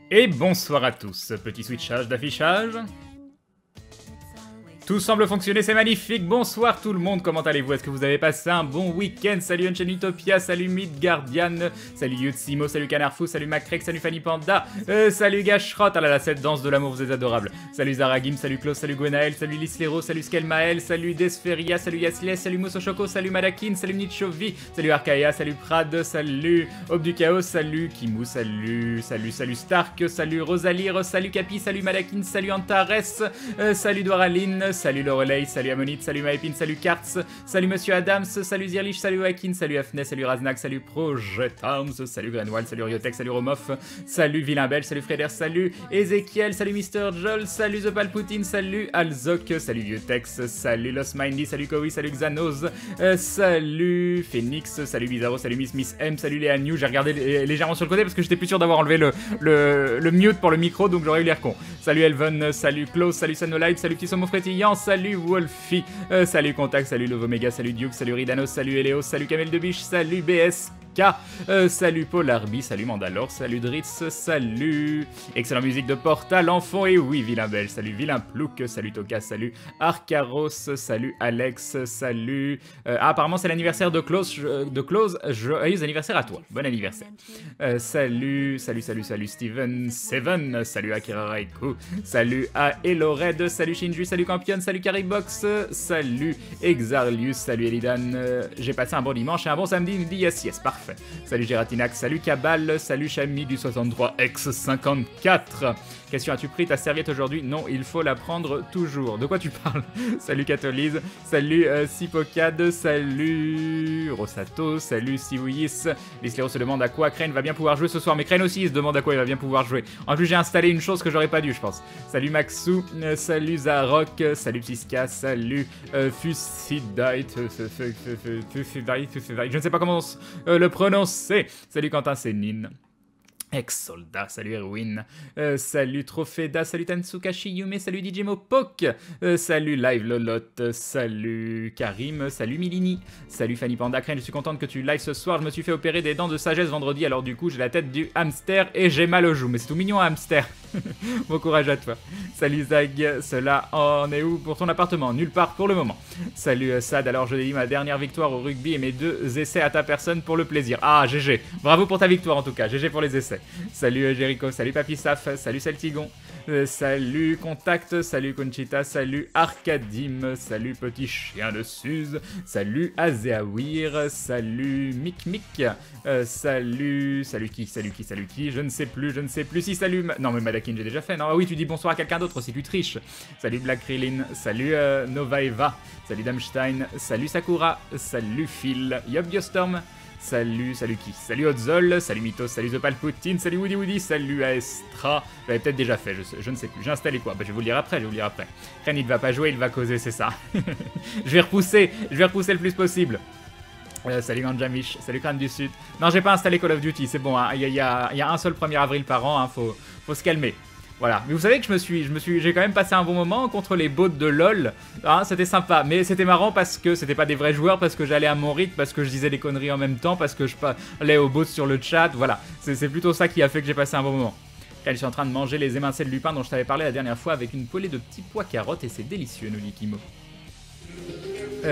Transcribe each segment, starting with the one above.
Et bonsoir à tous, petit switchage d'affichage. Tout semble fonctionner, c'est magnifique. Bonsoir tout le monde, comment allez-vous? Est-ce que vous avez passé un bon week-end? Salut Unchained Utopia, salut Midgardian, salut Yutsimo, salut Canarfou, salut Macrek, salut Fanny Panda, salut Gashrot, ah là là, cette danse de l'amour, vous êtes adorables. Salut Zaragim, salut Klaus, salut Gwenaël, salut Lislero, salut Skelmael, salut Desferia, salut Yasles, salut Moussochoco, salut Madakin, salut Nichovi, salut Arkaya, salut Prad, salut Aube du Chaos, salut Kimou, salut Stark, salut Rosalir, salut Capi, salut Madakin, salut Antares, salut Doraline, salut Lorelei, salut Ammonite, salut Maepin, salut Karts, salut Monsieur Adams, salut Zirlich, salut Akin, salut Afne, salut Raznak, salut Project Arms, salut Grenwald, salut Riotek, salut Romoff, salut Vilain Belge, salut Freder, salut Ezekiel, salut Mr. Joel, salut The Palputine, salut Alzok, salut Vieutex, salut Lost Mindy, salut Kowi, salut Xanos, salut Phoenix, salut Bizarro, salut Miss M, salut Léa New. J'ai regardé légèrement sur le côté parce que j'étais plus sûr d'avoir enlevé le mute pour le micro, donc j'aurais eu l'air con. Salut Elven, salut Klaus, salut Sanolight, salut Petit Somo Frétillant, salut Wolfie, salut Contact, salut Lovomega, salut Duke, salut Ridanos, salut Eleos, salut Kamel de Biche, salut BSK, salut Polarby, salut Mandalore, salut Dritz, salut excellente musique de Portal, Enfant et oui, Vilain Belge, salut Vilain Plouk, salut Toka, salut Arcaros, salut Alex, salut... apparemment c'est l'anniversaire de Klaus, joyeux anniversaire à toi, bon anniversaire. Salut Steven Seven, salut Akira Raikou, salut à Elored, salut Shinju, salut Campion, salut Caribox, salut Exarlius, salut Elidan, j'ai passé un bon dimanche et un bon samedi, il nous dit yes, parfait. Salut Gératinac, salut Cabal, salut Chami du 63X54. Question, as-tu pris ta serviette aujourd'hui? Non, il faut la prendre toujours. De quoi tu parles? Salut Catolise, salut Sipocad, salut Rosato, salut Siwis. Lislero se demande à quoi Crane va bien pouvoir jouer ce soir, mais Crane aussi il se demande à quoi il va bien pouvoir jouer. En plus j'ai installé une chose que j'aurais pas dû je pense. Salut Maxou, salut Zarok, salut Psiska, salut Fusidite, je ne sais pas comment le prononcer. Salut Quentin Sénine. Ex-soldat, salut Erwin, salut Tropheda, salut Tansukashi Yume, salut DJ Mopok, salut Live Lolot, salut Karim, salut Milini, salut Fanny Panda Crane, je suis contente que tu live ce soir, je me suis fait opérer des dents de sagesse vendredi, alors du coup j'ai la tête du hamster et j'ai mal aux joues, mais c'est tout mignon un hamster. Bon courage à toi. Salut Zag, cela en est où pour ton appartement? Nulle part pour le moment. Salut Sad, alors je dédie ma dernière victoire au rugby et mes 2 essais à ta personne pour le plaisir. Ah GG, bravo pour ta victoire en tout cas, GG pour les essais. Salut Jericho, salut Papy Saf, salut Celtigon, salut Contact, salut Conchita, salut Arcadim, salut Petit Chien de Suze, salut Azéawir, salut Mic, salut qui, je ne sais plus, si salut... Non mais Madakin j'ai déjà fait, non, ah oui tu dis bonsoir à quelqu'un d'autre si tu triches. Salut Black Krillin, salut Nova Eva, salut Damstein, salut Sakura, salut Phil, Yob Geostorm, salut qui? Salut Odzol, salut Mythos, salut The Palputine, salut Woody, salut Aestra. J'avais peut-être déjà fait, je ne sais plus. J'ai installé quoi? Bah, je vais vous le dire après, Ren, il va pas jouer, il va causer, c'est ça. je vais repousser le plus possible. Salut Ganjamish, salut Crâne du Sud. Non, j'ai pas installé Call of Duty, c'est bon, hein. Il y a un seul 1er avril par an, hein. Faut se calmer. Voilà, mais vous savez que j'ai quand même passé un bon moment contre les bots de LoL, hein, c'était sympa, mais c'était marrant parce que c'était pas des vrais joueurs, parce que j'allais à mon rythme, parce que je disais des conneries en même temps, parce que je parlais aux bots sur le chat, voilà, c'est plutôt ça qui a fait que j'ai passé un bon moment. Là, je suis en train de manger les émincelles de lupin dont je t'avais parlé la dernière fois avec une poêlée de petits pois carottes et c'est délicieux, nous dit Kimo.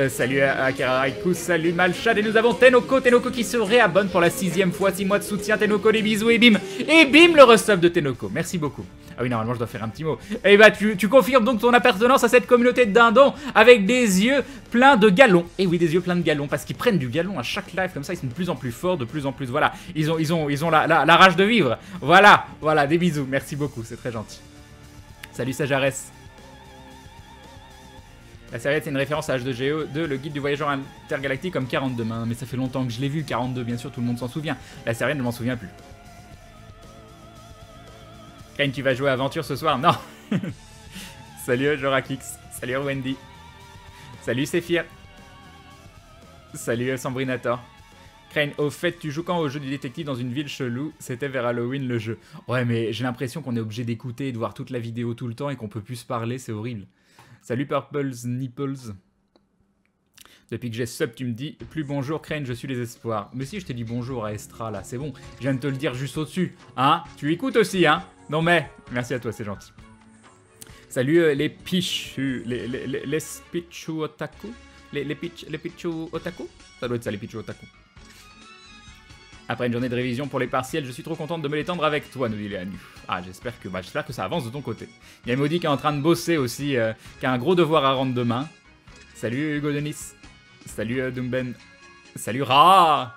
Salut Akira Raikou, salut Malchad et nous avons Tenoko qui se réabonne pour la 6ème fois, 6 mois de soutien, Tenoko des bisous et bim le resub de Tenoko, merci beaucoup. Ah oui normalement je dois faire un petit mot. Et bah tu confirmes donc ton appartenance à cette communauté de dindons avec des yeux pleins de galons. Et oui des yeux pleins de galons parce qu'ils prennent du galon à chaque live comme ça, ils sont de plus en plus forts, de plus en plus, voilà, ils ont la rage de vivre, voilà, des bisous, merci beaucoup, c'est très gentil. Salut Sajares. La serviette c'est une référence à H2GO de le guide du voyageur intergalactique comme 42 mains, mais ça fait longtemps que je l'ai vu, 42 bien sûr, tout le monde s'en souvient. La serviette je m'en souviens plus. Kane, tu vas jouer à Aventure ce soir? Non. Salut Jorakix, salut Wendy, salut Sephir, salut Sambrinator. Crane, au fait, tu joues quand au jeu du détective dans une ville chelou? C'était vers Halloween le jeu. Ouais mais j'ai l'impression qu'on est obligé d'écouter et de voir toute la vidéo tout le temps et qu'on peut plus se parler, c'est horrible. Salut Purple's Nipples. Depuis que j'ai sub, tu me dis plus bonjour Crane, je suis les espoirs. Mais si je t'ai dit bonjour à Estra là, c'est bon. Je viens de te le dire juste au-dessus. Hein? Tu écoutes aussi, hein? Non mais, merci à toi, c'est gentil. Salut les Pichu, les Pichu Otaku, les Pichu Otaku. Ça doit être ça, les Pichu Otaku. Après une journée de révision pour les partiels, je suis trop contente de me l'étendre avec toi, nous dit Léanu. Ah, j'espère que ça avance de ton côté. Il y a Maudit qui est en train de bosser aussi, qui a un gros devoir à rendre demain. Salut Hugo Denis. Salut Dumben. Salut Ra.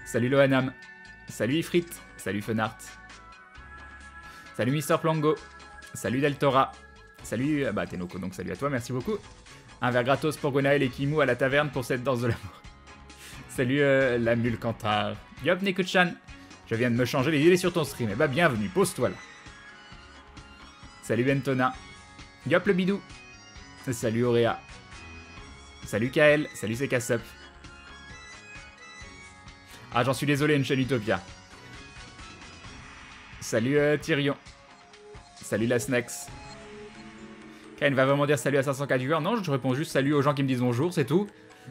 Salut Lohanam. Salut Ifrit. Salut Fenart. Salut Mister Plango. Salut Deltora. Salut Tenoko, donc salut à toi, merci beaucoup. Un verre gratos pour Gonaël et Kimu à la taverne pour cette danse de l'amour. Salut la mule Cantar. Yop Nekuchan. Je viens de me changer les idées sur ton stream. Eh bah bienvenue, pose-toi là. Salut Bentona. Yop le bidou. Salut Auréa. Salut Kael. Salut Sekasup. Ah j'en suis désolé, une chaîne Utopia. Salut Tyrion. Salut la Snacks. Kael va vraiment dire salut à 504 viewers. Non, je réponds juste salut aux gens qui me disent bonjour, c'est tout.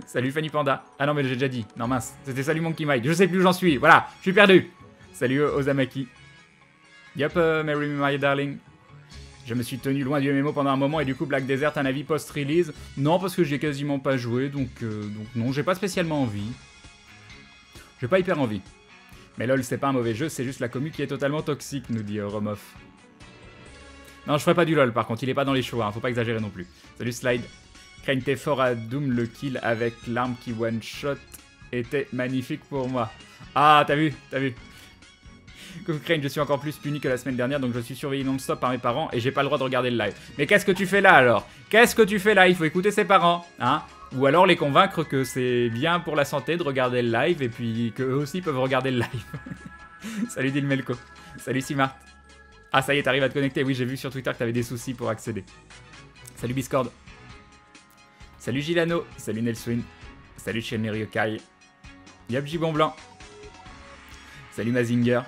Salut Fanny Panda. Ah non mais j'ai déjà dit. Non mince, c'était salut Monkey Mike. Je sais plus où j'en suis. Voilà, je suis perdu. Salut Ozamaki. Yup, Mary My Darling. Je me suis tenu loin du MMO pendant un moment et du coup Black Desert, un avis post-release. Non, parce que j'ai quasiment pas joué, donc non, j'ai pas spécialement envie. J'ai pas hyper envie. Mais lol, c'est pas un mauvais jeu, c'est juste la commu qui est totalement toxique, nous dit Romoff. Non, je ferai pas du lol par contre, il est pas dans les choix, hein, faut pas exagérer non plus. Salut Slide. Crane t'es fort à Doom, le kill avec l'arme qui one-shot était magnifique pour moi. Ah, t'as vu, t'as vu. Comme Crane, je suis encore plus puni que la semaine dernière, donc je suis surveillé non-stop par mes parents et j'ai pas le droit de regarder le live. Mais qu'est-ce que tu fais là alors? Qu'est-ce que tu fais là? Il faut écouter ses parents, hein? Ou alors les convaincre que c'est bien pour la santé de regarder le live et puis qu'eux aussi peuvent regarder le live. Salut Dilmelko. Salut Simart. Ah ça y est, t'arrives à te connecter. Oui, j'ai vu sur Twitter que t'avais des soucis pour accéder. Salut Biscord. Salut Gilano. Salut Nelswin. Salut Shenry Yokai. Yop Gibon Blanc. Salut Mazinger.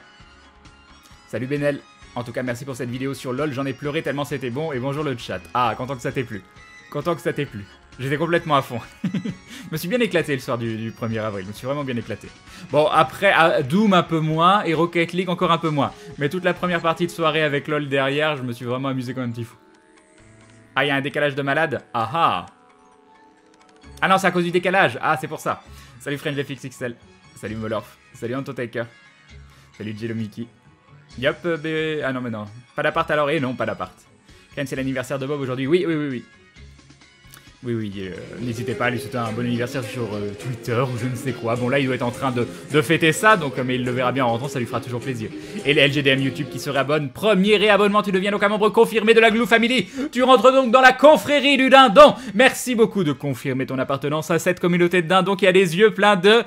Salut Benel. En tout cas, merci pour cette vidéo sur LoL. J'en ai pleuré tellement c'était bon. Et bonjour le chat. Ah, content que ça t'ait plu. Content que ça t'ait plu. J'étais complètement à fond. Je me suis bien éclaté le soir du 1er avril. Je me suis vraiment bien éclaté. Bon, après, Doom un peu moins et Rocket League encore un peu moins. Mais toute la première partie de soirée avec LoL derrière, je me suis vraiment amusé comme un petit fou. Ah, il y a un décalage de malade. Ah ah. Ah non, c'est à cause du décalage. Ah, c'est pour ça. Salut FriendlyFXXL. Salut Molorf. Salut Antotaker. Salut Jello Mickey. Yop, ah non, mais non. Pas d'appart alors. Et non, pas d'appart. Ken, c'est l'anniversaire de Bob aujourd'hui. Oui, oui, oui, oui. Oui, n'hésitez pas à lui souhaiter un bon anniversaire sur Twitter ou je ne sais quoi. Bon, là, il doit être en train de fêter ça, donc, mais il le verra bien en rentrant, ça lui fera toujours plaisir. Et les LGDM YouTube qui se réabonnent. Premier réabonnement, tu deviens donc un membre confirmé de la Glue Family. Tu rentres donc dans la confrérie du dindon. Merci beaucoup de confirmer ton appartenance à cette communauté de dindons qui a des yeux pleins de...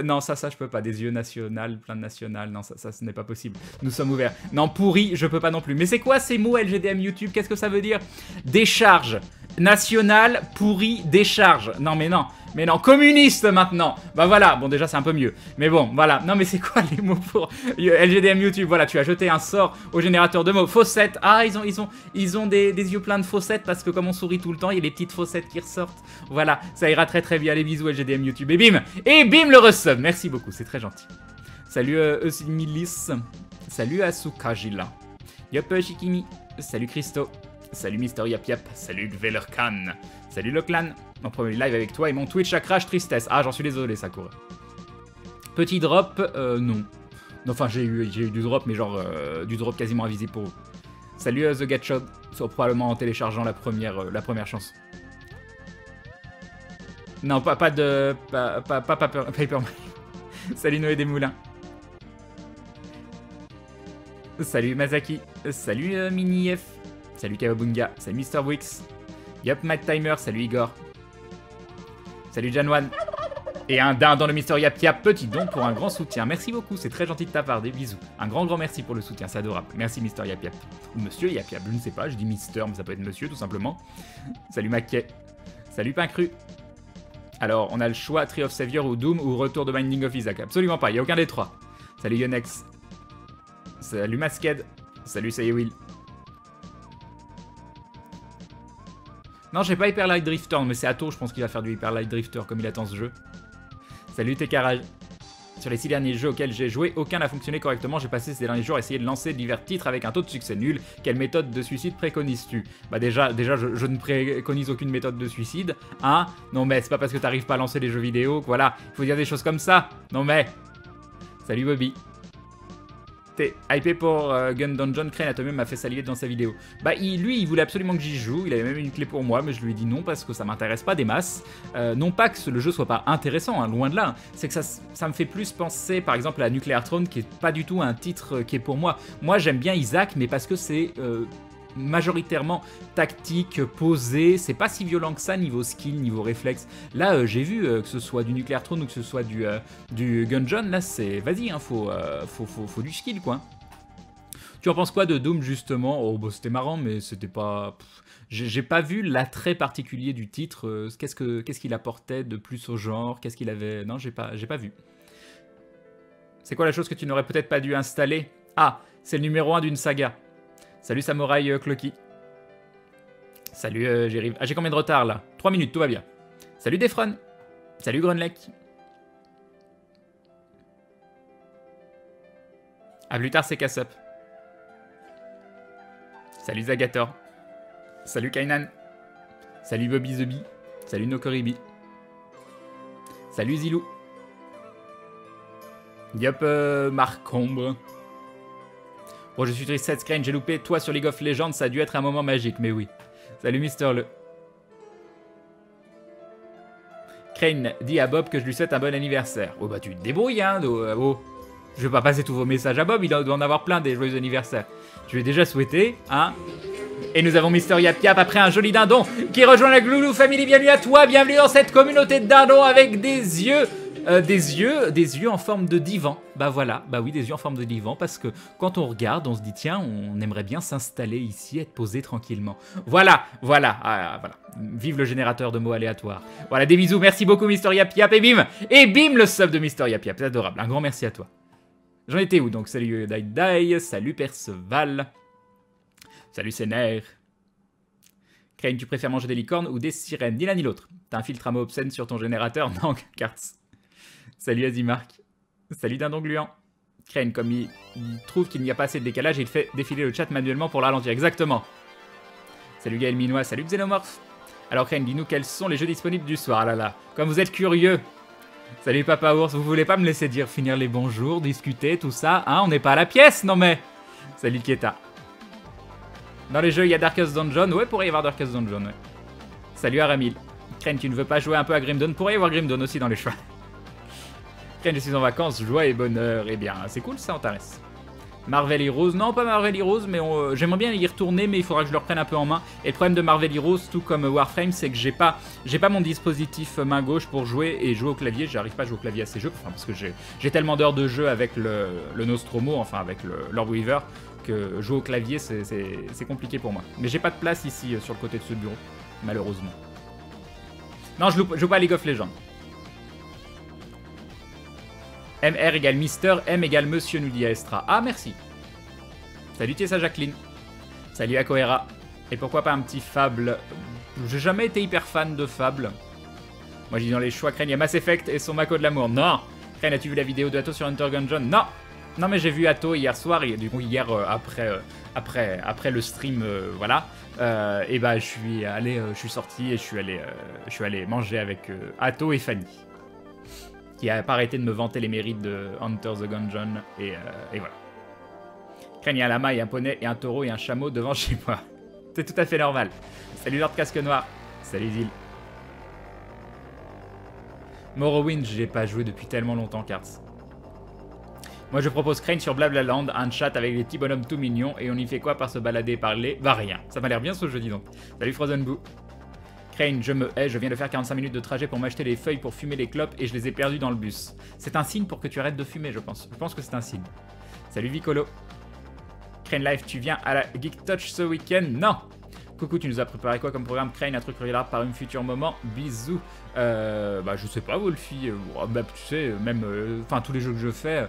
non, ça, je peux pas. Des yeux national, plein de national. Non, ça, ce n'est pas possible. Nous sommes ouverts. Non, pourri, je peux pas non plus. Mais c'est quoi ces mots LGDM YouTube? Qu'est-ce que ça veut dire? Décharge. National, pourri, décharge. Non mais non, communiste maintenant. Bah voilà, bon déjà c'est un peu mieux. Mais bon, voilà, non mais c'est quoi les mots pour LGDM YouTube? Voilà, tu as jeté un sort au générateur de mots. Fossettes, ah ils ont des yeux pleins de fossettes parce que comme on sourit tout le temps, il y a les petites fossettes qui ressortent. Voilà, ça ira très très bien, les bisous LGDM YouTube. Et bim le resub, merci beaucoup, c'est très gentil. Salut Eusimilis, salut Asukajila, Yop Shikimi, salut Christo. Salut Mister Yap Yap, salut Gvelerkan, salut le clan. Mon premier live avec toi et mon Twitch à crash tristesse. Ah, j'en suis désolé, Sakura. Petit drop, non. Enfin, j'ai eu du drop, mais genre du drop quasiment invisible pour vous. Salut The Gatshot, soit probablement en téléchargeant la première chance. Non, pas de... Pas Paper. Salut Noé Desmoulins. Salut Mazaki, salut Mini F. Salut Kawabunga, salut Mr. Wix. Yup, Mad Timer, salut Igor. Salut Janwan. Et un dindon de Mr. Yap Yap, petit don pour un grand soutien. Merci beaucoup, c'est très gentil de ta part, des bisous. Un grand merci pour le soutien, c'est adorable. Merci Mr. Yap Yap. Ou Monsieur Yap Yap, je ne sais pas, je dis Mister, mais ça peut être Monsieur tout simplement. Salut Mackay. Salut Pincru. Alors, on a le choix, Tree of Savior ou Doom ou Retour de Binding of Isaac. Absolument pas, il n'y a aucun des trois. Salut Yonex. Salut Masked. Salut Sayewil. Non, j'ai pas Hyper Light Drifter, mais c'est Atto, je pense qu'il va faire du Hyper Light Drifter comme il attend ce jeu. Salut Tekaraj. Sur les 6 derniers jeux auxquels j'ai joué, aucun n'a fonctionné correctement. J'ai passé ces derniers jours à essayer de lancer divers titres avec un taux de succès nul. Quelle méthode de suicide préconises-tu? Bah déjà je ne préconise aucune méthode de suicide. Hein? Non mais c'est pas parce que t'arrives pas à lancer des jeux vidéo que voilà, il faut dire des choses comme ça. Non mais... Salut Bobby. T'es hypé pour Gun Dungeon. Crane Atomium m'a fait saliver dans sa vidéo. Bah lui il voulait absolument que j'y joue, il avait même une clé pour moi, mais je lui ai dit non parce que ça m'intéresse pas des masses. Non pas que le jeu soit pas intéressant, hein, loin de là, c'est que ça me fait plus penser par exemple à Nuclear Throne qui est pas du tout un titre qui est pour moi. Moi j'aime bien Isaac mais parce que c'est... majoritairement tactique, posé, c'est pas si violent que ça niveau skill, niveau réflexe. Là j'ai vu que ce soit du Nuclear Throne ou que ce soit du Gungeon, là c'est vas-y, hein, faut du skill quoi. Tu en penses quoi de Doom justement? Oh bah c'était marrant mais c'était pas... J'ai pas vu l'attrait particulier du titre, qu'est-ce qu'il apportait de plus au genre, qu'est-ce qu'il avait... Non j'ai pas vu. C'est quoi la chose que tu n'aurais peut-être pas dû installer? Ah, c'est le numéro 1 d'une saga. Salut Samouraï Clocky. Salut j'arrive. Ah j'ai combien de retard là? 3 minutes, tout va bien. Salut Defron. Salut Grunlek. A plus tard c'est Cass-Up. Salut Zagator. Salut Kainan. Salut Bobby The Bee. Salut Nokoribi. Salut Zilou. Yop Marcombre. Bon, je suis triste, cette Crane, j'ai loupé toi sur League of Legends, ça a dû être un moment magique, mais oui. Salut Mister Le. Crane dit à Bob que je lui souhaite un bon anniversaire. Oh bah tu te débrouilles, hein, oh. Je vais pas passer tous vos messages à Bob, il doit en avoir plein des joyeux anniversaires. Je lui ai déjà souhaité, hein. Et nous avons Mister Yap Yap après un joli dindon qui rejoint la Gloulou Family. Bienvenue à toi, bienvenue dans cette communauté de dindons avec des yeux... des yeux en forme de divan. Bah voilà, bah oui, des yeux en forme de divan, parce que quand on regarde, on se dit tiens, on aimerait bien s'installer ici, être posé tranquillement. Voilà, voilà, voilà. Vive le générateur de mots aléatoires. Voilà, des bisous, merci beaucoup Mister Yap Yap, et bim le sub de Mister Yap Yap, c'est adorable, un grand merci à toi. J'en étais où donc? Salut Dai Dai, salut Perceval, salut Sénère. Crane, tu préfères manger des licornes ou des sirènes? Ni l'un ni l'autre. T'as un filtre à mots obscène sur ton générateur? Non, Carts. Salut Azimark. Salut Dindon Gluant. Crane, comme il trouve qu'il n'y a pas assez de décalage, il fait défiler le chat manuellement pour ralentir. Exactement. Salut Gaël Minois. Salut Xenomorph. Alors Crane, dis-nous quels sont les jeux disponibles du soir. Ah là là, comme vous êtes curieux. Salut Papa Ours, vous voulez pas me laisser dire finir les bonjours, discuter, tout ça, hein? On n'est pas à la pièce, non mais... Salut Kieta. Dans les jeux, il y a Darkest Dungeon. Ouais, pourrait y avoir Darkest Dungeon, ouais. Salut Aramil. Crane, tu ne veux pas jouer un peu à Grim Dawn? Pourrait y avoir Grim Dawn aussi dans les choix. Crane, je suis en vacances, joie et bonheur. Eh bien, c'est cool ça, Antares. Marvel Heroes, non pas Marvel Heroes, mais j'aimerais bien y retourner, mais il faudra que je le reprenne un peu en main. Et le problème de Marvel Heroes, tout comme Warframe, c'est que j'ai pas mon dispositif main gauche pour jouer et jouer au clavier. J'arrive pas à jouer au clavier à ces jeux, enfin, parce que j'ai tellement d'heures de jeu avec le Nostromo, enfin avec le Lord Weaver, que jouer au clavier c'est compliqué pour moi. Mais j'ai pas de place ici sur le côté de ce bureau, malheureusement. Non, je joue pas à League of Legends. MR égale Mister, M égale Monsieur, nous dit Aestra. Ah, merci. Salut Tessa Jacqueline. Salut Akoera. Et pourquoi pas un petit Fable? J'ai jamais été hyper fan de Fable. Moi, je dis dans les choix, Crane, il y a Mass Effect et son Mako de l'amour. Non. Crane, as-tu vu la vidéo de Atto sur Hunter Gungeon? Non. Non, mais j'ai vu Atto hier soir, et du coup, hier, après le stream, voilà. Et bah, je suis sorti et je suis allé manger avec Atto et Fanny, qui a pas arrêté de me vanter les mérites de Hunter the Gungeon, et voilà. Crane, il y a un lama et un poney et un taureau et un chameau devant chez moi. C'est tout à fait normal. Salut Lord Casque Noir. Salut Zil. Morrowind, j'ai pas joué depuis tellement longtemps, Cards. Moi je propose Crane sur Blablaland, un chat avec des petits bonhommes tout mignons, et on y fait quoi par se balader et parler? Bah rien, ça m'a l'air bien ce jeu, dis donc. Salut Frozen Boo. Crane, je me hais, je viens de faire 45 minutes de trajet pour m'acheter les feuilles pour fumer les clopes et je les ai perdues dans le bus. C'est un signe pour que tu arrêtes de fumer, je pense. Je pense que c'est un signe. Salut Vicolo. Crane Life, tu viens à la Geek Touch ce week-end? Non. Coucou, tu nous as préparé quoi comme programme? Crane, un truc regardable par un futur moment. Bisous. Bah je sais pas, Wolfie. Bah tu sais, même, enfin tous les jeux que je fais,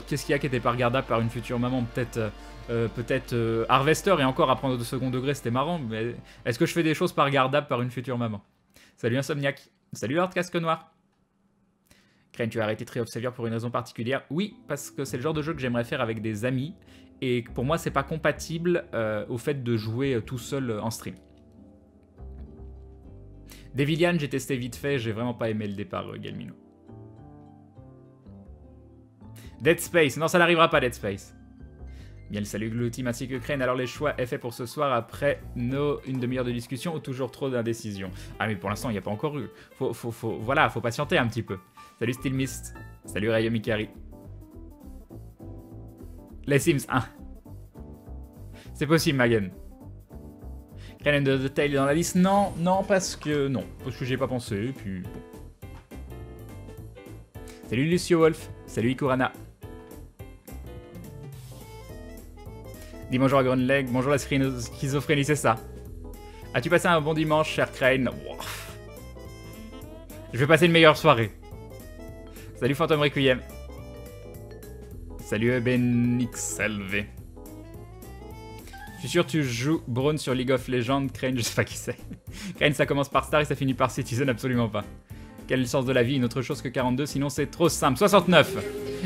qu'est-ce qu'il y a qui était pas regardable par une future maman? Peut-être Harvester, et encore à prendre de second degré, c'était marrant, mais est-ce que je fais des choses pas regardables par une future maman? Salut Insomniac. Salut Lord Casque Noir. Crane, tu as arrêté Tree of Savior pour une raison particulière? Oui, parce que c'est le genre de jeu que j'aimerais faire avec des amis. Et pour moi, c'est pas compatible au fait de jouer tout seul en stream. Devilian, j'ai testé vite fait, j'ai vraiment pas aimé le départ, Galmino. Dead Space, non ça n'arrivera pas Dead Space. Bien le salut Glouty ainsi que Crane, alors les choix est fait pour ce soir après une demi-heure de discussion ou toujours trop d'indécision? Ah mais pour l'instant il n'y a pas encore eu. Voilà, faut patienter un petit peu. Salut Stillmist, salut Rayo Mikari. Les Sims 1. C'est possible Magen. Crane and the Tail dans la liste? Non, non parce que j'ai pas pensé, et puis bon. Salut Lucio Wolf, salut Ikurana. Dis bonjour à Grunleg, bonjour la schizophrénie, c'est ça. As-tu passé un bon dimanche, cher Crane? Wow. Je vais passer une meilleure soirée. Salut Phantom Requiem. Salut BenXLV. Je suis sûr que tu joues Braun sur League of Legends, Crane, je sais pas qui c'est. Crane, ça commence par Star et ça finit par Citizen, absolument pas. Quel est le sens de la vie? Une autre chose que 42, sinon c'est trop simple. 69.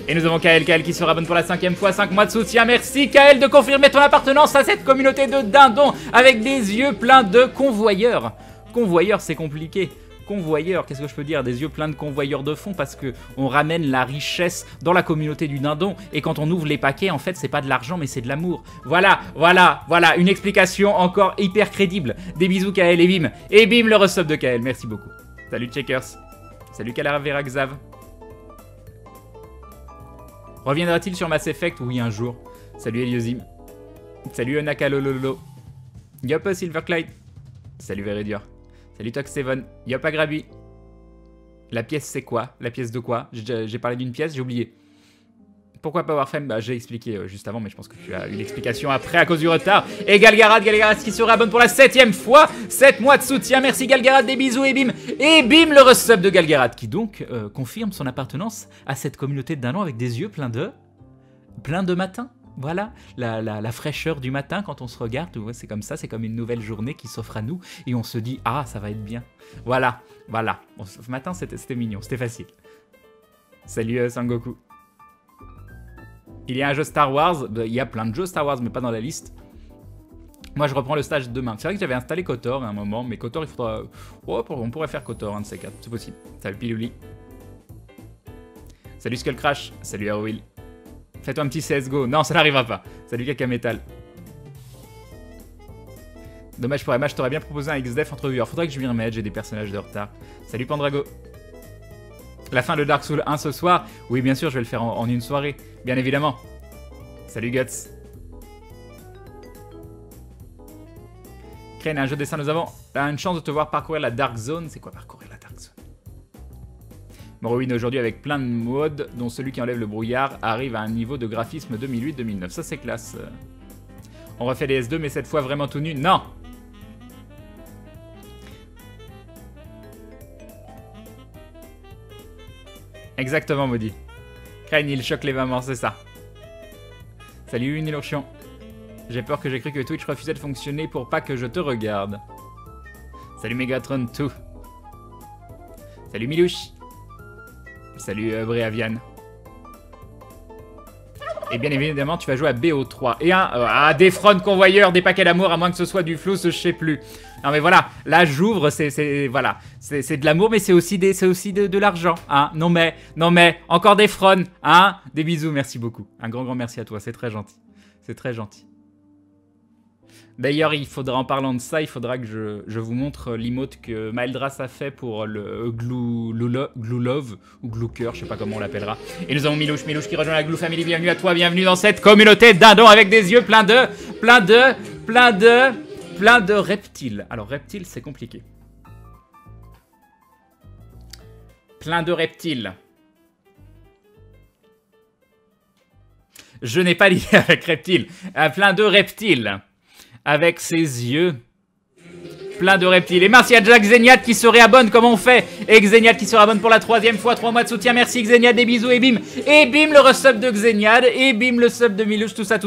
Et nous avons Kael qui sera bonne pour la 5e fois, 5 mois de soutien. Merci Kael de confirmer ton appartenance à cette communauté de dindons avec des yeux pleins de convoyeurs. Convoyeurs, c'est compliqué. Convoyeurs, qu'est-ce que je peux dire? Des yeux pleins de convoyeurs de fond parce que on ramène la richesse dans la communauté du dindon. Et quand on ouvre les paquets, en fait, c'est pas de l'argent, mais c'est de l'amour. Voilà, une explication encore hyper crédible. Des bisous Kael et bim. Et bim, le resub de Kael, merci beaucoup. Salut Checkers. Salut Calavera Xav. Reviendra-t-il sur Mass Effect? Oui, un jour. Salut Eliosim. Salut Onakalololo. Yop Silverclide. Salut Veridior. Salut Tox7. Yop Agrabi. La pièce c'est quoi? La pièce de quoi? J'ai parlé d'une pièce, j'ai oublié. Pourquoi Powerframe? Bah j'ai expliqué juste avant, mais je pense que tu as eu l'explication après à cause du retard. Et Galgarad qui se réabonne pour la 7e fois. 7 mois de soutien, merci Galgarad, des bisous et bim. Et bim, le resub de Galgarad qui donc confirme son appartenance à cette communauté de dindons avec des yeux pleins de matin. Voilà, la fraîcheur du matin quand on se regarde, ouais, c'est comme ça, c'est comme une nouvelle journée qui s'offre à nous et on se dit, ah, ça va être bien. Voilà. Bon, ce matin, c'était mignon, c'était facile. Salut Sangoku. Il y a un jeu Star Wars, il y a plein de jeux Star Wars, mais pas dans la liste. Moi, je reprends le stage demain. C'est vrai que j'avais installé KOTOR à un moment, mais KOTOR, il faudra... Oh, on pourrait faire KOTOR, un de ces quatre, c'est possible. Salut Pilouli. Salut Skullcrash, salut Arowill. Fais-toi un petit CSGO. Non, ça n'arrivera pas. Salut Kakametal. Dommage pour MH, je t'aurais bien proposé un XDEF entre viewers. Faudrait que je m'y remette, j'ai des personnages de retard. Salut Pandrago. La fin de Dark Souls 1 ce soir? Oui, bien sûr, je vais le faire en une soirée. Bien évidemment. Salut Guts. Crane, un jeu de dessin, nous avons une chance de te voir parcourir la Dark Zone. C'est quoi parcourir la Dark Zone? Morrowind aujourd'hui avec plein de modes, dont celui qui enlève le brouillard arrive à un niveau de graphisme 2008-2009. Ça, c'est classe. On refait des S2, mais cette fois vraiment tout nu. Non! Exactement, maudit. Crane, il choque les mamans, c'est ça. Salut, Unilurchion. J'ai peur que j'ai cru que Twitch refusait de fonctionner pour pas que je te regarde. Salut Megatron 2. Salut Milouche. Salut Bréavian. Et bien évidemment, tu vas jouer à BO3. Et à des fronts convoyeurs, des paquets d'amour, à moins que ce soit du flou, je sais plus. Non mais voilà, là j'ouvre, voilà, c'est de l'amour, mais c'est aussi de l'argent, hein. Non mais, encore des fronts, hein. Des bisous, merci beaucoup. Un grand merci à toi, c'est très gentil. C'est très gentil. D'ailleurs, il faudra, en parlant de ça, il faudra que je vous montre l'emote que Maeldras a fait pour le Glue Love, ou Glue Cœur, je sais pas comment on l'appellera. Et nous avons Milouche qui rejoint la Glue Family. Bienvenue à toi, bienvenue dans cette communauté de dindons avec des yeux plein de reptiles. Alors, reptiles, c'est compliqué. Plein de reptiles. Je n'ai pas l'idée avec reptiles. Plein de reptiles. Avec ses yeux plein de reptiles. Et merci à Jack Xeniat qui se réabonne, comme on fait. Et Xeniat qui se réabonne pour la 3e fois, 3 mois de soutien. Merci Xeniat, des bisous et bim. Et bim le resub de Xeniat. Et bim le sub de Milouche, tout ça.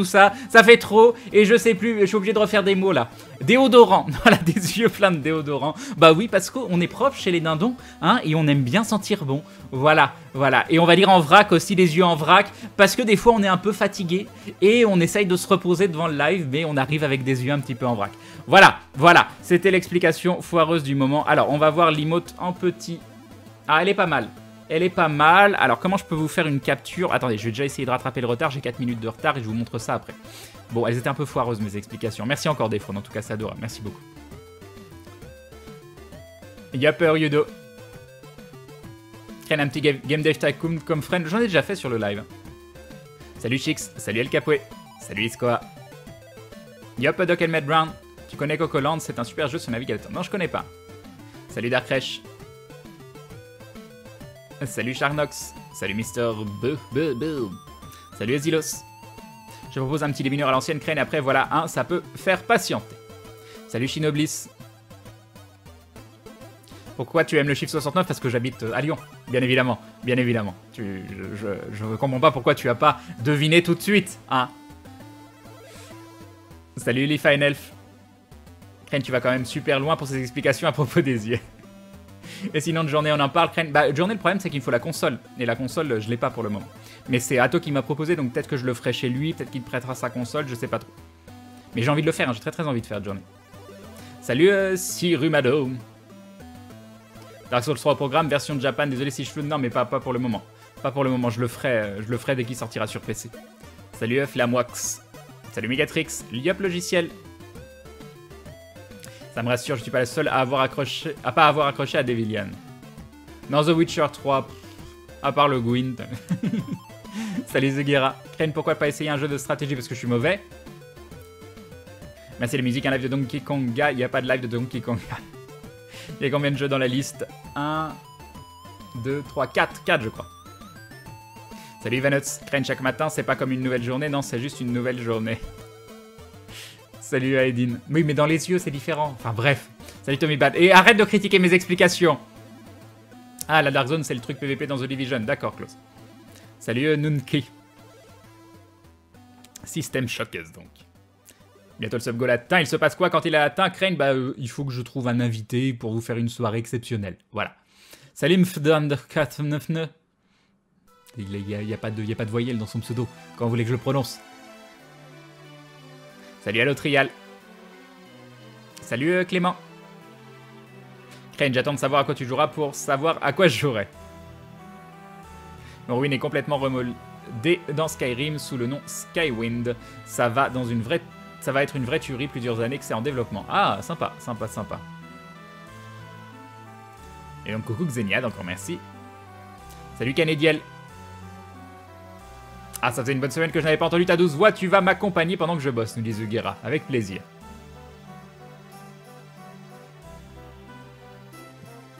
Ça fait trop. Et je sais plus, je suis obligé de refaire des mots là. Déodorant. Voilà, des yeux pleins de déodorant. Bah oui, parce qu'on est propre chez les dindons, hein, et on aime bien sentir bon. Voilà, voilà. Et on va dire en vrac aussi, les yeux en vrac, parce que des fois on est un peu fatigué, et on essaye de se reposer devant le live, mais on arrive avec des yeux un petit peu en vrac. Voilà, voilà. C'était l'explication foireuse du moment. Alors, on va voir l'emote en petit. Ah, elle est pas mal. Elle est pas mal. Alors, comment je peux vous faire une capture? Attendez, je vais déjà essayer de rattraper le retard. J'ai 4 minutes de retard et je vous montre ça après. Bon, elles étaient un peu foireuses, mes explications. Merci encore, Defron. En tout cas, c'est adorable. Merci beaucoup. Yapper Yudo. Crène un petit game dev tycoon comme friend. J'en ai déjà fait sur le live. Salut Chix. Salut El Capoué. Salut Iskoa. Yop, Doc Helmet Brown. Tu connais Cocoland? C'est un super jeu sur navigateur. Non, je connais pas. Salut Darkresh. Salut Charnox. Salut Mister B. Salut Azilos. Je propose un petit démineur à l'ancienne crène. Après, voilà, ça peut faire patienter. Salut Shinoblis. Pourquoi tu aimes le chiffre 69? Parce que j'habite à Lyon. Bien évidemment. Bien évidemment. Je ne comprends pas pourquoi tu as pas deviné tout de suite. Hein. Salut Lee Fine Elf. Crane, tu vas quand même super loin pour ces explications à propos des yeux. Et sinon, de journée, on en parle. Crane, bah, journée, le problème, c'est qu'il me faut la console. Et la console, je l'ai pas pour le moment. Mais c'est Atto qui m'a proposé, donc peut-être que je le ferai chez lui, peut-être qu'il me prêtera sa console, je sais pas trop. Mais j'ai envie de le faire, hein, j'ai très envie de faire journée. Salut Sirumado. Dark Souls 3 au programme, version de Japan, désolé si je floute, non mais pas pour le moment. Pas pour le moment, je le ferai dès qu'il sortira sur PC. Salut Flamox. Salut Megatrix, Liop Logiciel. Ça me rassure, je suis pas la seule à pas avoir accroché à Devilian. Non, The Witcher 3, à part le Gwyn. Salut Zegera. Crane, pourquoi pas essayer un jeu de stratégie parce que je suis mauvais? Merci les musiques, un live de Donkey Konga. Il n'y a pas de live de Donkey Konga. Il y a combien de jeux dans la liste? 1, 2, 3, 4. 4 je crois. Salut Ivanuts. Crane, chaque matin, c'est pas comme une nouvelle journée. Non, c'est juste une nouvelle journée. Salut Aedin. Oui, mais dans les yeux, c'est différent. Enfin, bref. Salut Tommy Bad. Et arrête de critiquer mes explications. Ah, la Dark Zone, c'est le truc PVP dans The Division. D'accord, Klaus. Salut Nunki. Système Shockers, donc. Bientôt le sub-goal atteint. Il se passe quoi quand il a atteint Crane? Bah, il faut que je trouve un invité pour vous faire une soirée exceptionnelle. Voilà. Salut Mfdand499. Il n'y a pas de voyelle dans son pseudo. Quand vous voulez que je le prononce. Salut Allo Trial. Salut Clément. Crane, j'attends de savoir à quoi tu joueras pour savoir à quoi je jouerai. Morrowind est complètement remoldé dans Skyrim sous le nom Skywind. Ça va être une vraie tuerie, plusieurs années que c'est en développement. Ah, sympa, sympa, sympa. Et donc coucou Xeniad, encore merci. Salut Canadiel. Ah, ça faisait une bonne semaine que je n'avais pas entendu ta douce voix. Tu vas m'accompagner pendant que je bosse, nous dit Zugera. Avec plaisir.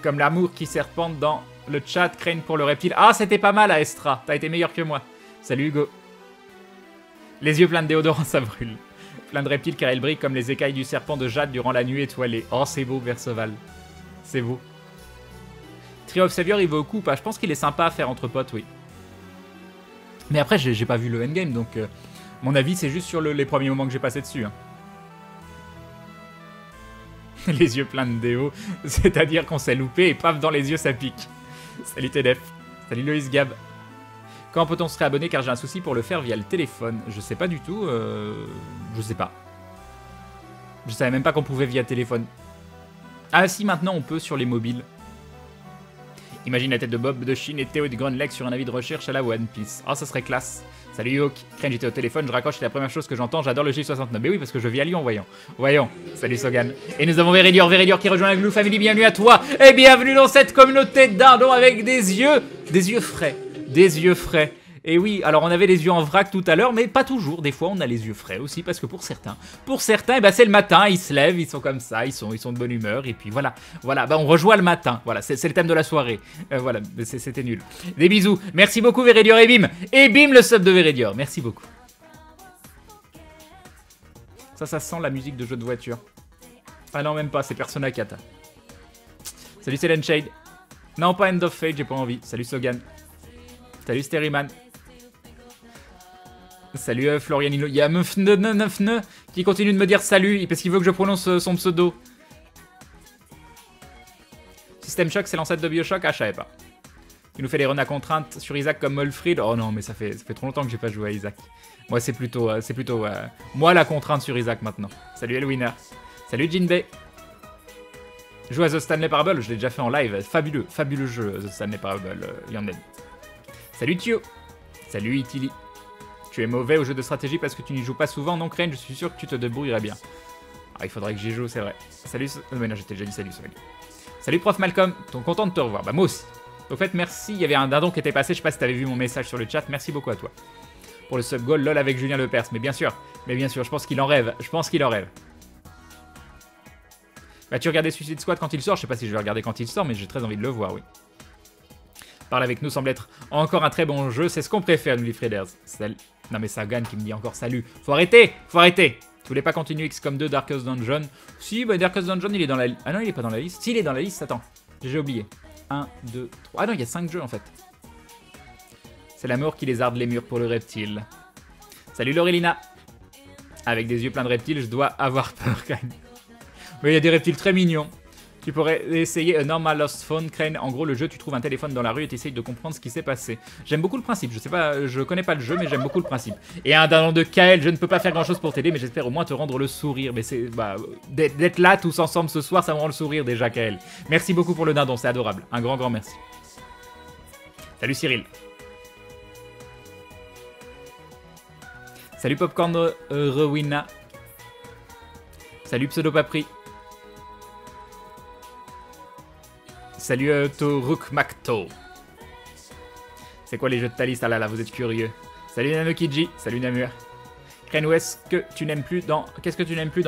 Comme l'amour qui serpente dans le chat, Crane pour le reptile. Ah, c'était pas mal, Aestra. T'as été meilleur que moi. Salut Hugo. Les yeux pleins de déodorant, ça brûle. Plein de reptiles car elles brillent comme les écailles du serpent de jade durant la nuit étoilée. Oh, c'est beau, Verseval. C'est beau. Trio of Savior, il vaut au coup ou pas? Je pense qu'il est sympa à faire entre potes, oui. Mais après, j'ai pas vu le endgame, donc mon avis, c'est juste sur les premiers moments que j'ai passé dessus. Hein. Les yeux pleins de déo, c'est-à-dire qu'on s'est loupé et paf, dans les yeux, ça pique. Salut TDF. Salut Loïs Gab. Quand peut-on se réabonner car j'ai un souci pour le faire via le téléphone? Je sais pas du tout, je sais pas. Je savais même pas qu'on pouvait via téléphone. Ah si, maintenant on peut sur les mobiles. Imagine la tête de Bob de Chine et Théo de Grunleg sur un avis de recherche à la One Piece. Oh, ça serait classe. Salut Yoke. Crane, j'étais au téléphone, je raccroche, c'est la première chose que j'entends. J'adore le J69. Mais oui, parce que je vis à Lyon, voyons. Voyons. Salut Sogan. Et nous avons Veridior qui rejoint la Glue Family. Bienvenue à toi. Et bienvenue dans cette communauté de dindons avec des yeux frais. Des yeux frais. Et oui, alors on avait les yeux en vrac tout à l'heure, mais pas toujours. Des fois, on a les yeux frais aussi, parce que pour certains, eh ben, c'est le matin, ils se lèvent, ils sont comme ça, ils sont de bonne humeur, et puis voilà, bah, on rejoint le matin. Voilà, c'est le thème de la soirée. Voilà, c'était nul. Des bisous. Merci beaucoup, Veridior et bim, le sub de Veridior. Merci beaucoup. Ça sent la musique de jeu de voiture. Ah non, même pas, c'est Persona 4. Salut Selen Shade. Non, pas End of Fate, j'ai pas envie. Salut Sogan. Salut Steriman. Salut Florianino. Il y a Meufne qui continue de me dire salut parce qu'il veut que je prononce son pseudo. System Shock, c'est l'ancêtre de Bioshock? Ah, je savais pas. Il nous fait des runs à contrainte sur Isaac comme Molfrid. Oh non, mais ça fait trop longtemps que j'ai pas joué à Isaac. Moi, c'est plutôt moi la contrainte sur Isaac maintenant. Salut Elwinner. Salut Jinbei. Joue à The Stanley Parable, je l'ai déjà fait en live. Fabuleux, fabuleux jeu, The Stanley Parable, Yanden. Salut Thio. Salut Itili. Tu es mauvais au jeu de stratégie parce que tu n'y joues pas souvent. Non, Crane, je suis sûr que tu te débrouillerais bien. Ah, il faudrait que j'y joue, c'est vrai. Salut. Mais non, j'étais déjà dit salut. Salut prof Malcolm, content de te revoir. Bah moi aussi. Au fait, merci. Il y avait un dindon qui était passé. Je sais pas si t'avais vu mon message sur le chat. Merci beaucoup à toi. Pour le sub goal, lol avec Julien Lepers. Mais bien sûr, je pense qu'il en rêve. Vas-tu regarder Suicide Squad quand il sort? Je sais pas si je vais regarder quand il sort, mais j'ai très envie de le voir, oui. Parle avec nous semble être encore un très bon jeu. C'est ce qu'on préfère, nous les Freders. Non mais ça gagne qui me dit encore salut. Faut arrêter. Tu voulais pas continuer XCOM 2 Darkest Dungeon? Si, bah Darkest Dungeon il est dans la liste. Ah non, il est pas dans la liste. Si, il est dans la liste, attends. J'ai oublié. 1, 2, 3. Ah non, il y a 5 jeux en fait. C'est la mort qui lézarde les murs pour le reptile. Salut Laurelina. Avec des yeux pleins de reptiles, je dois avoir peur quand même. Mais il y a des reptiles très mignons. Tu pourrais essayer A Normal Lost Phone, Crane. En gros, le jeu, tu trouves un téléphone dans la rue et tu essayes de comprendre ce qui s'est passé. J'aime beaucoup le principe. Je connais pas le jeu, mais j'aime beaucoup le principe. Et un dindon de Kael, je ne peux pas faire grand chose pour t'aider, mais j'espère au moins te rendre le sourire. Mais c'est. D'être là tous ensemble ce soir, ça me rend le sourire déjà, Kael. Merci beaucoup pour le dindon, c'est adorable. Un grand merci. Salut Cyril. Salut Popcorn Rowena. Salut Pseudo Papri. Salut Toruk Makto. C'est quoi les jeux de ta liste? Ah là là, vous êtes curieux. Salut Nanokiji. Salut Namur. Crane, qu'est-ce que tu n'aimes plus dans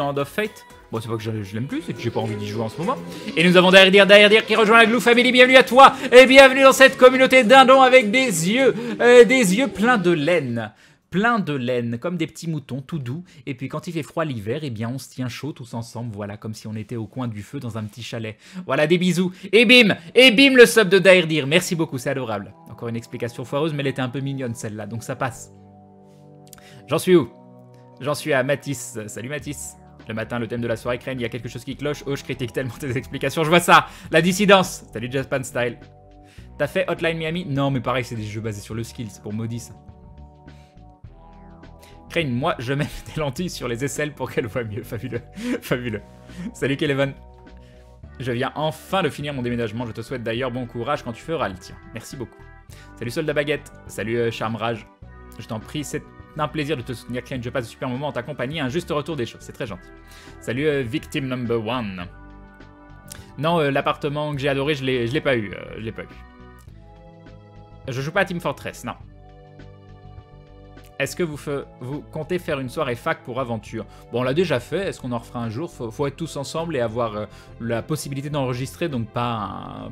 Hand of Fate? Bon, c'est pas que je l'aime plus, c'est que j'ai pas envie d'y jouer en ce moment. Et nous avons Derrière qui rejoint la Glue Family. Bienvenue à toi et bienvenue dans cette communauté dindons avec des yeux pleins de laine. Plein de laine, comme des petits moutons, tout doux. Et puis quand il fait froid l'hiver, eh bien on se tient chaud tous ensemble, voilà, comme si on était au coin du feu dans un petit chalet. Voilà, des bisous. Et bim le sub de Dairdir. Merci beaucoup, c'est adorable. Encore une explication foireuse, mais elle était un peu mignonne celle-là, donc ça passe. J'en suis où? J'en suis à Mathis. Salut Mathis. Le matin, le thème de la soirée, Crane, il y a quelque chose qui cloche. Oh, je critique tellement tes explications, je vois ça. La dissidence. Salut Japan Style. T'as fait Hotline Miami? Non, mais pareil, c'est des jeux basés sur le skill, c'est pour maudit ça. Crane, moi, je mets des lentilles sur les aisselles pour qu'elles voient mieux. Fabuleux. Fabuleux. Salut Keleven. Je viens enfin de finir mon déménagement. Je te souhaite d'ailleurs bon courage quand tu feras le tien. Merci beaucoup. Salut Soldat Baguette. Salut Charmerage. Je t'en prie, c'est un plaisir de te soutenir, Crane. Je passe un super moment en ta compagnie. Un juste retour des choses. C'est très gentil. Salut Victim Number 1. Non, l'appartement que j'ai adoré, je l'ai pas eu. Je joue pas à Team Fortress, non. Est-ce que vous comptez faire une soirée fac pour aventure? Bon, on l'a déjà fait. Est-ce qu'on en refera un jour? Faut être tous ensemble et avoir la possibilité d'enregistrer, donc pas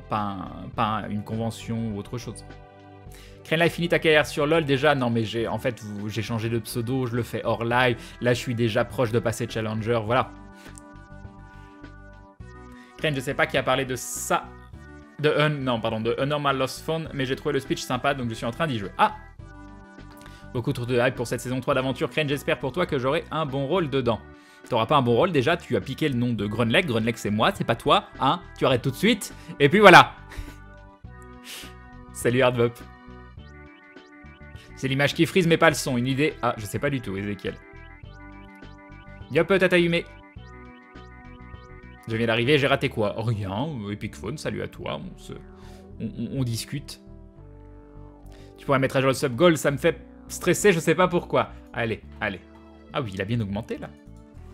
une convention ou autre chose. Crane Life finit ta carrière sur LoL déjà? Non, mais j'ai changé de pseudo, je le fais hors live. Là, je suis déjà proche de passer Challenger, voilà. Crane, je sais pas qui a parlé de ça. De A Normal Lost Phone, mais j'ai trouvé le speech sympa, donc je suis en train d'y jouer. Ah! Beaucoup trop de hype pour cette saison 3 d'aventure. Crane, j'espère pour toi que j'aurai un bon rôle dedans. T'auras pas un bon rôle déjà, tu as piqué le nom de Grunleg. Grunleg c'est moi, c'est pas toi, hein. Tu arrêtes tout de suite. Et puis voilà. Salut Hardvop. C'est l'image qui frise mais pas le son. Une idée? Ah, je sais pas du tout, Ezekiel. Yop, Tata Yume. Je viens d'arriver, j'ai raté quoi? Rien, Epic Phone, salut à toi. On discute. Tu pourrais mettre à jour le sub goal, ça me fait stresser, je sais pas pourquoi. Allez. Ah oui, il a bien augmenté là.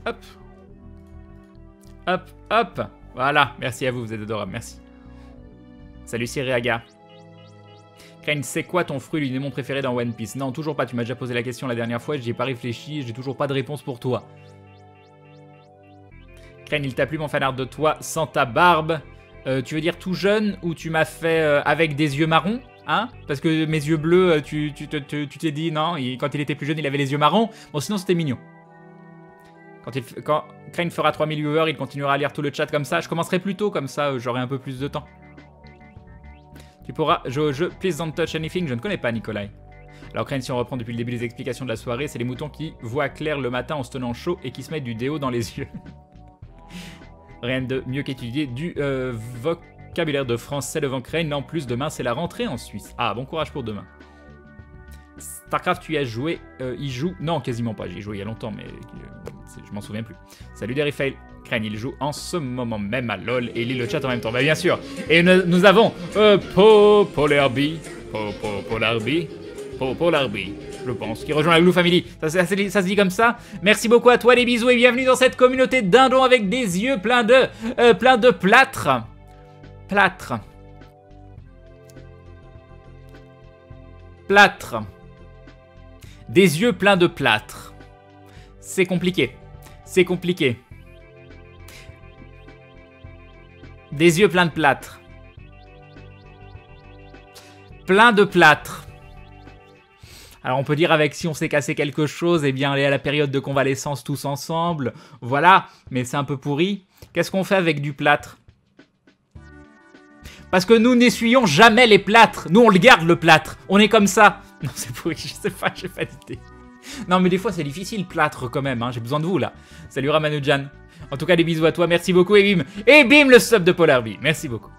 Hop. Voilà, merci à vous, vous êtes adorables, merci. Salut Siriaga. Crane, c'est quoi ton fruit, l'une des mon préféré dans One Piece? Non, toujours pas, tu m'as déjà posé la question la dernière fois, j'y ai pas réfléchi, j'ai toujours pas de réponse pour toi. Crane, il t'a plu mon fanart de toi sans ta barbe? Tu veux dire tout jeune ou tu m'as fait avec des yeux marrons? Hein? Parce que mes yeux bleus, tu t'es dit non, quand il était plus jeune, il avait les yeux marrons. Bon, sinon, c'était mignon. Quand Crane fera 3000 viewers, il continuera à lire tout le chat comme ça. Je commencerai plus tôt, comme ça, j'aurai un peu plus de temps. Tu pourras jouer au jeu Please Don't Touch Anything. Je ne connais pas, Nikolai. Alors Crane, si on reprend depuis le début des explications de la soirée, c'est les moutons qui voient clair le matin en se tenant chaud et qui se mettent du déo dans les yeux. Rien de mieux qu'étudier du vocabulaire de français devant Crane. En plus, demain, c'est la rentrée en Suisse. Ah, bon courage pour demain. Starcraft, tu y as joué, il joue... Non, quasiment pas, j'y ai joué il y a longtemps, mais je m'en souviens plus. Salut Derryfail. Crane, il joue en ce moment même à LoL et il lit le chat en même temps. Bah bien sûr. Et nous avons Polarby, je pense, qui rejoint la Glue Family. Ça se dit comme ça. Merci beaucoup à toi, les bisous, et bienvenue dans cette communauté de dindons avec des yeux pleins de plâtre. Plâtre. Des yeux pleins de plâtre. C'est compliqué. C'est compliqué. Des yeux pleins de plâtre. Plein de plâtre. Alors on peut dire avec si on s'est cassé quelque chose, eh bien aller à la période de convalescence tous ensemble. Voilà, mais c'est un peu pourri. Qu'est-ce qu'on fait avec du plâtre? Parce que nous n'essuyons jamais les plâtres. Nous on le garde le plâtre. On est comme ça. Non c'est pourri, je sais pas, j'ai pas d'idée. Non mais des fois c'est difficile plâtre quand même, hein. J'ai besoin de vous là. Salut Ramanujan. En tout cas des bisous à toi, merci beaucoup et bim. Et bim le sub de Polarby, merci beaucoup.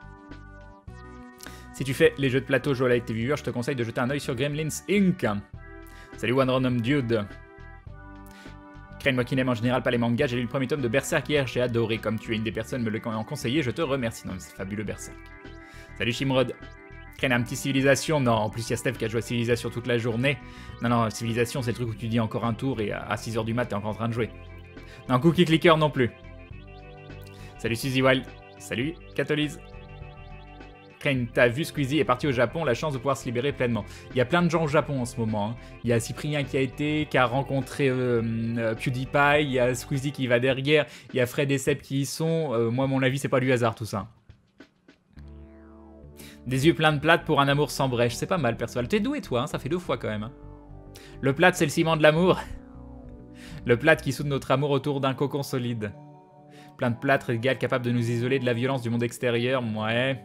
Si tu fais les jeux de plateau jouer avec tes viewers, je te conseille de jeter un oeil sur Gremlins Inc. Salut One Random Dude. Crane, moi qui n'aime en général pas les mangas, j'ai lu le premier tome de Berserk hier, j'ai adoré. Comme tu es une des personnes me l'ayant conseillé, je te remercie. Non mais c'est fabuleux Berserk. Salut Shimrod. Crane, un petit Civilisation. Non, en plus il y a Steph qui a joué à Civilisation toute la journée. Non, Civilisation c'est le truc où tu dis encore un tour et à 6h du mat t'es encore en train de jouer. Non, Cookie Clicker non plus. Salut Suzy Wild. Salut Catholise. Crane, t'as vu Squeezie est parti au Japon, la chance de pouvoir se libérer pleinement. Il y a plein de gens au Japon en ce moment. Hein. Il y a Cyprien qui a rencontré PewDiePie, il y a Squeezie qui va derrière, il y a Fred et Seb qui y sont. Moi, à mon avis, c'est pas du hasard tout ça. Des yeux pleins de plâtre pour un amour sans brèche. C'est pas mal, perso. T'es doué, toi, hein, ça fait 2 fois quand même. Hein. Le plâtre, c'est le ciment de l'amour. Le plâtre qui soude notre amour autour d'un cocon solide. Plein de plâtre égal capable de nous isoler de la violence du monde extérieur. Ouais.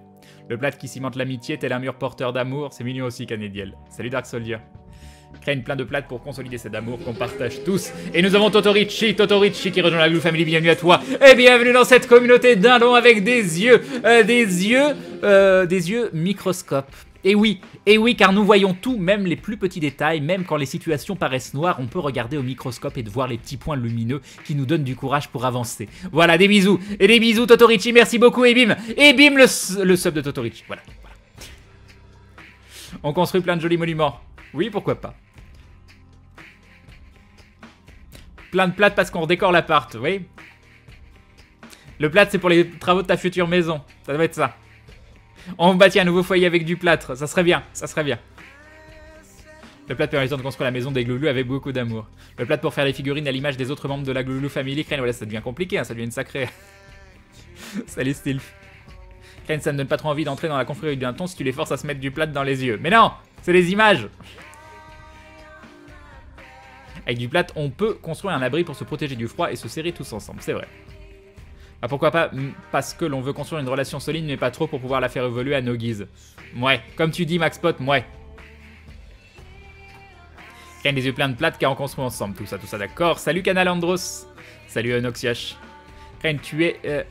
Le plâtre qui cimente l'amitié tel un mur porteur d'amour. C'est mignon aussi, Canediel. Salut Dark Soldier. Crane plein de plâtre pour consolider cet amour qu'on partage tous. Et nous avons Totorichi qui rejoint la Glue Family. Bienvenue à toi. Et bienvenue dans cette communauté dindon avec des yeux microscopes. Et oui, car nous voyons tout, même les plus petits détails, même quand les situations paraissent noires, on peut regarder au microscope et de voir les petits points lumineux qui nous donnent du courage pour avancer. Voilà, des bisous. Et des bisous, Totorichi, merci beaucoup, et bim, le sub de Totorichi. Voilà. On construit plein de jolis monuments. Oui, pourquoi pas. Plein de plâtre parce qu'on redécore l'appart, oui. Le plâtre, c'est pour les travaux de ta future maison. Ça doit être ça. On bâtit un nouveau foyer avec du plâtre, ça serait bien, ça serait bien. Le plâtre permettant de construire la maison des Glouloulous avec beaucoup d'amour. Le plâtre pour faire les figurines à l'image des autres membres de la Glouloulou Family. Crane, voilà, ça devient compliqué, hein, ça devient une sacrée... Salut Stilf. Crane, ça ne donne pas trop envie d'entrer dans la confrérie d'un ton si tu les forces à se mettre du plâtre dans les yeux. Mais non, c'est des images. Avec du plâtre, on peut construire un abri pour se protéger du froid et se serrer tous ensemble, c'est vrai. Ah, pourquoi pas? Parce que l'on veut construire une relation solide, mais pas trop pour pouvoir la faire évoluer à nos guises. Ouais, comme tu dis, Maxpot, ouais. Crane des yeux pleins de plâtre car on construit ensemble, tout ça, d'accord. Salut Canal Andros. Salut Noxiash. Crane, tu es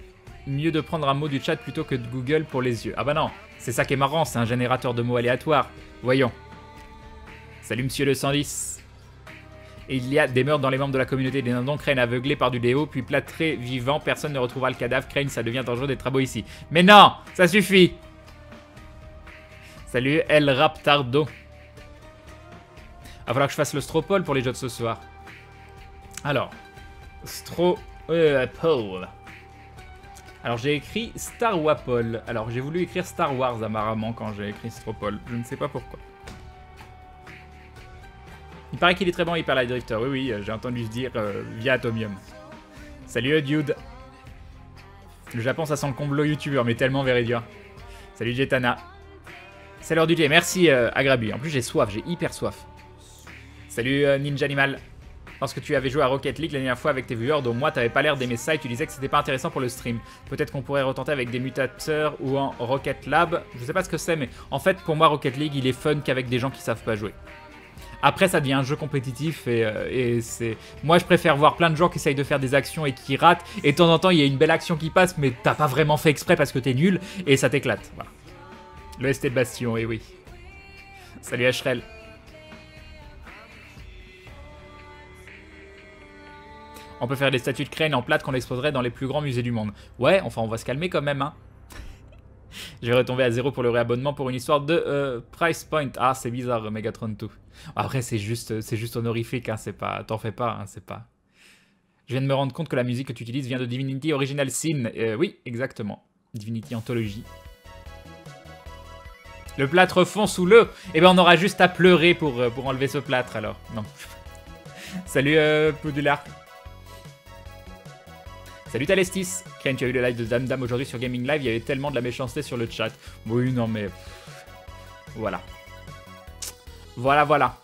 mieux de prendre un mot du chat plutôt que de Google pour les yeux. Ah bah non, c'est ça qui est marrant, c'est un générateur de mots aléatoires. Voyons. Salut Monsieur le 110. Et il y a des meurtres dans les membres de la communauté des dindons. Crane aveuglé par du déo, puis plâtré vivant. Personne ne retrouvera le cadavre. Crane, ça devient dangereux des travaux ici. Mais non, ça suffit. Salut El Raptardo. Il va falloir que je fasse le Stropole pour les jeux de ce soir. Alors, Stropole. Alors j'ai écrit Star Wapol. Alors j'ai voulu écrire Star Wars apparemment quand j'ai écrit Stropole. Je ne sais pas pourquoi. Il paraît qu'il est très bon Hyper Light Drifter. Oui, j'ai entendu se dire via Atomium. Salut Dude. Le Japon, ça sent le combo youtubeur, mais tellement Veridia. Salut Jetana. C'est l'heure du J. Merci Agrabi. En plus, j'ai soif, j'ai hyper soif. Salut Ninja Animal. Parce que tu avais joué à Rocket League la dernière fois avec tes viewers, dont moi, t'avais pas l'air d'aimer ça et tu disais que c'était pas intéressant pour le stream. Peut-être qu'on pourrait retenter avec des mutateurs ou en Rocket Lab. Je sais pas ce que c'est, mais en fait, pour moi, Rocket League, il est fun qu'avec des gens qui savent pas jouer. Après, ça devient un jeu compétitif et c'est... Moi, je préfère voir plein de gens qui essayent de faire des actions et qui ratent. Et de temps en temps, il y a une belle action qui passe, mais t'as pas vraiment fait exprès parce que t'es nul et ça t'éclate. Voilà. Le ST de Bastion, et oui. Salut HRL. On peut faire des statues de Crane en plate qu'on exposerait dans les plus grands musées du monde. Ouais, enfin, on va se calmer quand même, hein. Je vais retomber à 0 pour le réabonnement pour une histoire de price point. Ah, c'est bizarre, Megatron 2. Après, c'est juste honorifique, hein, c'est pas... T'en fais pas, hein, c'est pas... Je viens de me rendre compte que la musique que tu utilises vient de Divinity Original Sin. Oui, exactement. Divinity Anthology. Le plâtre fond sous le... Eh ben, on aura juste à pleurer pour enlever ce plâtre, alors. Non. Salut, Poudulard. Salut Talestis. Crane, tu as eu le live de Dame Dame aujourd'hui sur Gaming Live, il y avait tellement de la méchanceté sur le chat. Oui, non mais... Voilà. Voilà.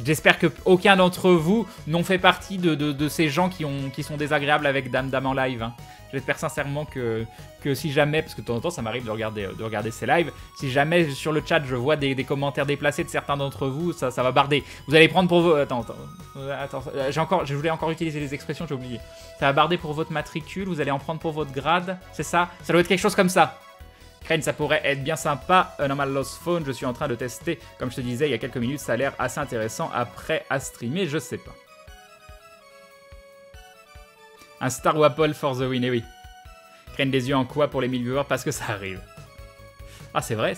J'espère qu'aucun d'entre vous n'ont fait partie de ces gens qui sont désagréables avec Dame Dame en live. Hein. J'espère sincèrement que si jamais, parce que de temps en temps ça m'arrive de regarder ces lives, si jamais sur le chat je vois des commentaires déplacés de certains d'entre vous, ça va barder. Vous allez prendre pour vos... Attends, je voulais encore utiliser les expressions, j'ai oublié. Ça va barder pour votre matricule, vous allez en prendre pour votre grade, c'est ça? Ça doit être quelque chose comme ça. Crane, ça pourrait être bien sympa. Normal Lost Phone, je suis en train de tester. Comme je te disais il y a quelques minutes, ça a l'air assez intéressant après à streamer, je sais pas. Un Star Wapple for the win, et oui. Crane des yeux en quoi pour les 1000 viewers parce que ça arrive. Ah, c'est vrai.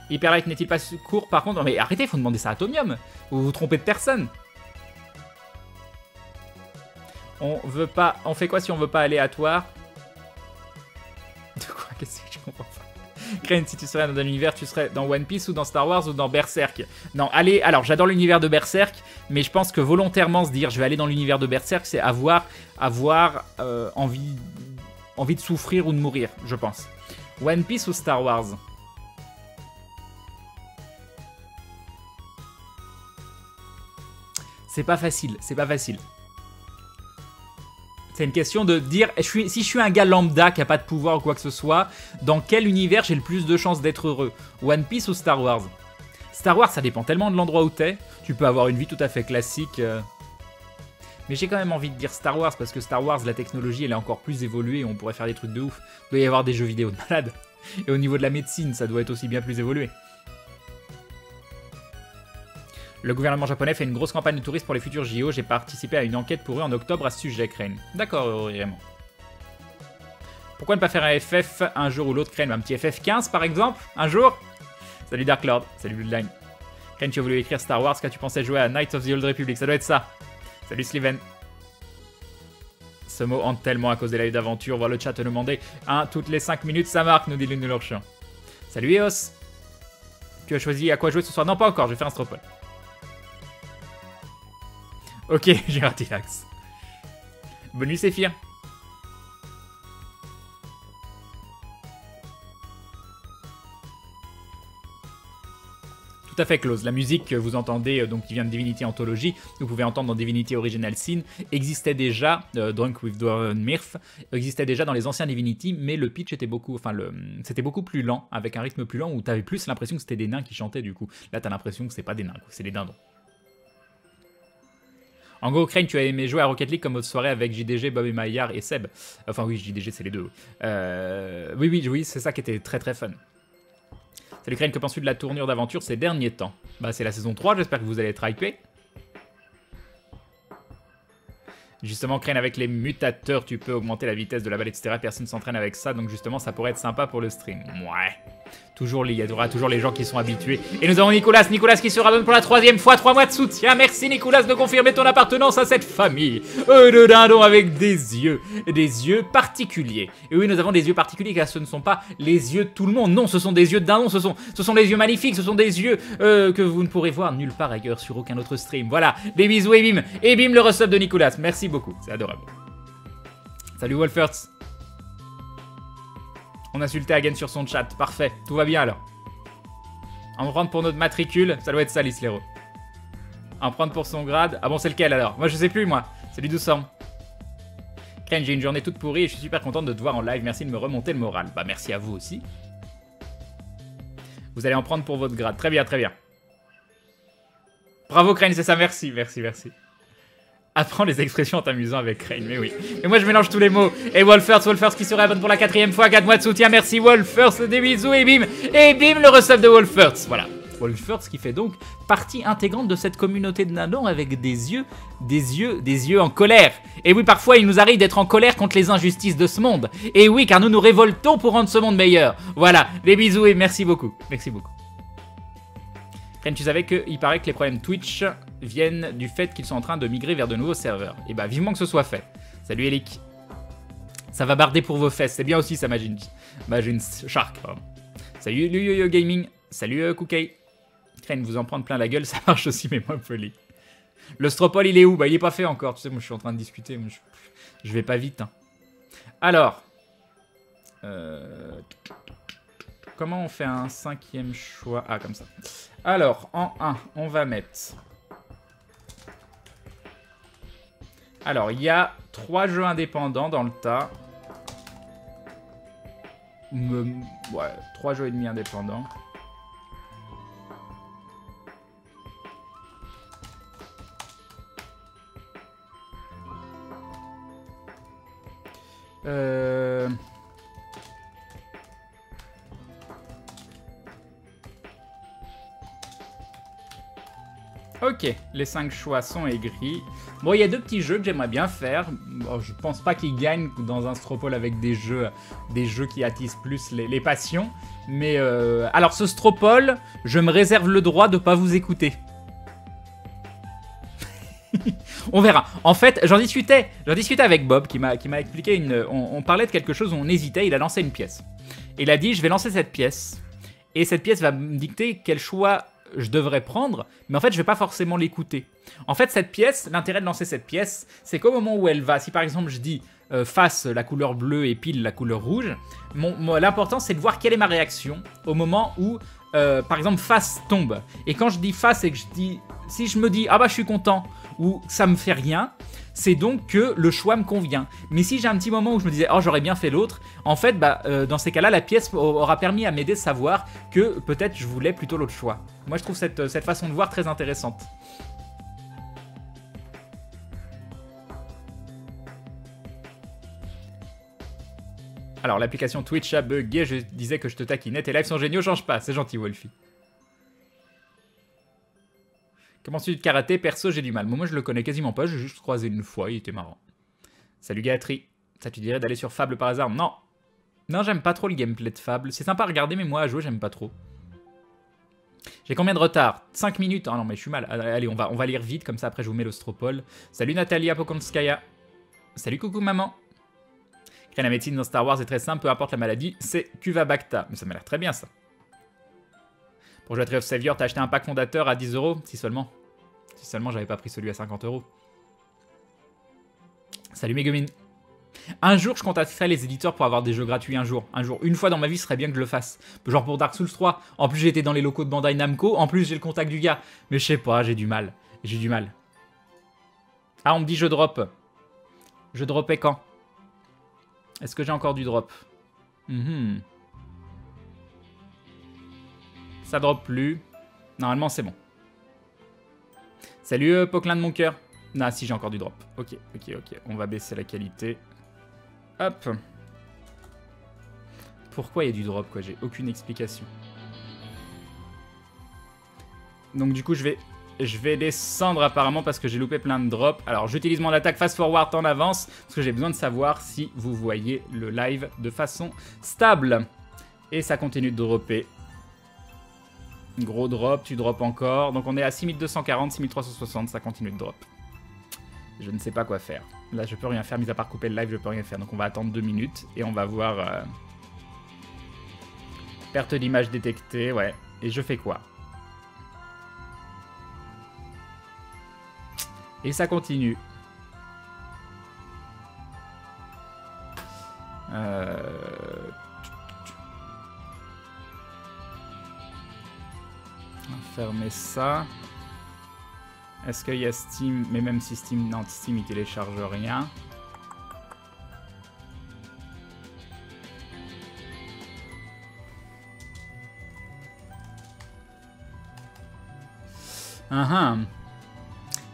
Hyperlight n'est-il pas court par contre? Non, mais arrêtez, faut demander ça à Atomium. Vous vous trompez de personne. On veut pas... On fait quoi si on veut pas aléatoire? De quoi? Qu'est-ce que je comprends pas? Crane, si tu serais dans un univers, tu serais dans One Piece ou dans Star Wars ou dans Berserk? Non, allez, alors j'adore l'univers de Berserk, mais je pense que volontairement se dire je vais aller dans l'univers de Berserk, c'est avoir envie de souffrir ou de mourir, je pense. One Piece ou Star Wars? C'est pas facile. C'est une question de dire, si je suis un gars lambda qui a pas de pouvoir ou quoi que ce soit, dans quel univers j'ai le plus de chances d'être heureux? One Piece ou Star Wars? Star Wars, ça dépend tellement de l'endroit où t'es. Tu peux avoir une vie tout à fait classique. Mais j'ai quand même envie de dire Star Wars, parce que Star Wars, la technologie, elle est encore plus évoluée et on pourrait faire des trucs de ouf. Il doit y avoir des jeux vidéo de malade. Et au niveau de la médecine, ça doit être aussi bien plus évolué. Le gouvernement japonais fait une grosse campagne de tourisme pour les futurs JO. J'ai participé à une enquête pour eux en octobre à ce sujet, Crane. D'accord, vraiment. Pourquoi ne pas faire un FF un jour ou l'autre, Crane? Un petit FF15 par exemple? Un jour? Salut Dark Lord, salut Bloodline. Crane, tu as voulu écrire Star Wars quand tu pensais jouer à Knights of the Old Republic. Ça doit être ça. Salut Sliven. Ce mot hante tellement à cause des lives d'aventure. Voir le chat te demander toutes les 5 minutes, ça marque, nous dit l'une de leurs chiens. Salut Eos. Tu as choisi à quoi jouer ce soir? Non, pas encore, je vais faire un stropole. Ok, j'ai raté l'axe. Bonus Séphir. Tout à fait close. La musique que vous entendez, donc qui vient de Divinity Anthology, que vous pouvez entendre dans Divinity Original Sin, existait déjà, Drunk with Dwarven Mirth, existait déjà dans les anciens Divinity, mais le pitch était beaucoup, c'était beaucoup plus lent, avec un rythme plus lent, où tu avais plus l'impression que c'était des nains qui chantaient du coup. Là, tu as l'impression que c'est pas des nains, c'est des dindons. En gros, Crane, tu as aimé jouer à Rocket League comme votre soirée avec JDG, Bob et Maillard et Seb. Enfin oui, JDG, c'est les deux. Oui, c'est ça qui était très très fun. Salut Crane, que penses-tu de la tournure d'aventure ces derniers temps? Bah c'est la saison 3, j'espère que vous allez être hypé. Justement, Crane, avec les mutateurs, tu peux augmenter la vitesse de la balle, etc. Personne s'entraîne avec ça, donc justement, ça pourrait être sympa pour le stream. Ouais. Il y aura toujours les gens qui sont habitués. Et nous avons Nicolas qui se rabonne pour la 3e fois, 3 mois de soutien. Merci Nicolas de confirmer ton appartenance à cette famille. De dindons avec des yeux particuliers. Et oui, nous avons des yeux particuliers car ce ne sont pas les yeux de tout le monde. Non, ce sont des yeux de dindons, ce sont des yeux magnifiques, ce sont des yeux que vous ne pourrez voir nulle part ailleurs sur aucun autre stream. Voilà, des bisous et bim. Et bim le resub de Nicolas. Merci beaucoup, c'est adorable. Salut Wolferts. On insultait Hagen sur son chat. Parfait. Tout va bien alors. En prendre pour notre matricule. Ça doit être ça, l'Islero. En prendre pour son grade. Ah bon, c'est lequel alors? Moi, je sais plus, moi. Salut 200. Crane, j'ai une journée toute pourrie et je suis super contente de te voir en live. Merci de me remonter le moral. Bah, merci à vous aussi. Vous allez en prendre pour votre grade. Très bien, très bien. Bravo Crane, c'est ça, merci. Apprends les expressions en t'amusant avec Crane, mais oui. Et moi je mélange tous les mots. Et Wolfers qui se réabonne pour la 4ème fois, 4 mois de soutien, merci Wolfers, des bisous et bim, le resub de Wolfers, voilà. Wolfers qui fait donc partie intégrante de cette communauté de nanons avec des yeux en colère. Et oui, parfois il nous arrive d'être en colère contre les injustices de ce monde. Et oui, car nous nous révoltons pour rendre ce monde meilleur. Voilà, des bisous et merci beaucoup. Merci beaucoup. Ren, tu savais qu'il paraît que les problèmes Twitch viennent du fait qu'ils sont en train de migrer vers de nouveaux serveurs. Et bah vivement que ce soit fait. Salut Elik. Ça va barder pour vos fesses, c'est bien aussi ça Majin. Majin Shark, pardon. Salut Yo Gaming. Salut Koukei. Ren, vous en prendre plein la gueule, ça marche aussi mais moins poli. Le Stropole il est où? Bah il est pas fait encore, tu sais, moi je suis en train de discuter, moi, je vais pas vite. Hein. Alors. Comment on fait un 5e choix? Ah, comme ça. Alors, en 1, on va mettre... Alors, il y a 3 jeux indépendants dans le tas. Ouais, 3 jeux et demi indépendants. Ok, les 5 choix sont aigris. Bon, il y a 2 petits jeux que j'aimerais bien faire. Bon, je pense pas qu'ils gagnent dans un Stropole avec des jeux qui attisent plus les passions. Mais alors, ce Stropole, je me réserve le droit de pas vous écouter. On verra. En fait, j'en discutais avec Bob qui m'a expliqué on parlait de quelque chose où on hésitait. Il a lancé une pièce. Et il a dit, je vais lancer cette pièce. Et cette pièce va me dicter quel choix je devrais prendre, mais en fait je vais pas forcément l'écouter. En fait cette pièce, l'intérêt de lancer cette pièce, c'est qu'au moment où elle va, si par exemple je dis face la couleur bleue et pile la couleur rouge, l'important c'est de voir quelle est ma réaction au moment où par exemple face tombe. Et quand je dis face et que je dis, si je me dis ah bah je suis content ou ça me fait rien, c'est donc que le choix me convient. Mais si j'ai un petit moment où je me disais « Oh, j'aurais bien fait l'autre », en fait, dans ces cas-là, la pièce aura permis à m'aider de savoir que peut-être je voulais plutôt l'autre choix. Moi, je trouve cette façon de voir très intéressante. Alors, l'application Twitch a bugué, je disais que je te taquinais, tes lives sont géniaux, change pas, c'est gentil Wolfie. Comment tu dis de karaté? Perso, j'ai du mal. Moi, je le connais quasiment pas. J'ai juste croisé une fois. Il était marrant. Salut, Gatri. Ça, tu dirais d'aller sur Fable par hasard? Non. Non, j'aime pas trop le gameplay de Fable. C'est sympa à regarder, mais moi, à jouer, j'aime pas trop. J'ai combien de retard? 5 minutes. Ah non, mais je suis mal. Allez, on va lire vite. Comme ça, après, je vous mets le Stropole. Salut, Natalia Pokonskaya. Salut, coucou, maman. Créer la médecine dans Star Wars est très simple. Peu importe la maladie, c'est Cuvabacta. Mais ça m'a l'air très bien, ça. Pour jouer à Tree of Savior, t'as acheté un pack fondateur à 10 €? Si seulement. Si seulement j'avais pas pris celui à 50 €. Salut Megumin. Un jour, je contacterai les éditeurs pour avoir des jeux gratuits un jour. Une fois dans ma vie, ce serait bien que je le fasse. Genre pour Dark Souls 3. En plus, j'étais dans les locaux de Bandai Namco. En plus, j'ai le contact du gars. Mais je sais pas, j'ai du mal. Ah, on me dit je drop. Je dropais quand? Est-ce que j'ai encore du drop? Ça drop plus. Normalement, c'est bon. Salut, Poquelin de mon cœur. Non, si, j'ai encore du drop. Ok. On va baisser la qualité. Hop. Pourquoi il y a du drop, quoi? J'ai aucune explication. Donc, du coup, je vais descendre apparemment parce que j'ai loupé plein de drops. Alors, j'utilise mon attaque fast forward en avance parce que j'ai besoin de savoir si vous voyez le live de façon stable. Et ça continue de dropper. Gros drop, tu drops encore. Donc on est à 6240, 6360, ça continue de drop. Je ne sais pas quoi faire. Là, je peux rien faire, mis à part couper le live, je peux rien faire. Donc on va attendre 2 minutes et on va voir... Perte d'image détectée, ouais. Et je fais quoi? Et ça continue. Fermer ça. Est-ce qu'il y a Steam? Mais même si Steam... Non, Steam, il télécharge rien.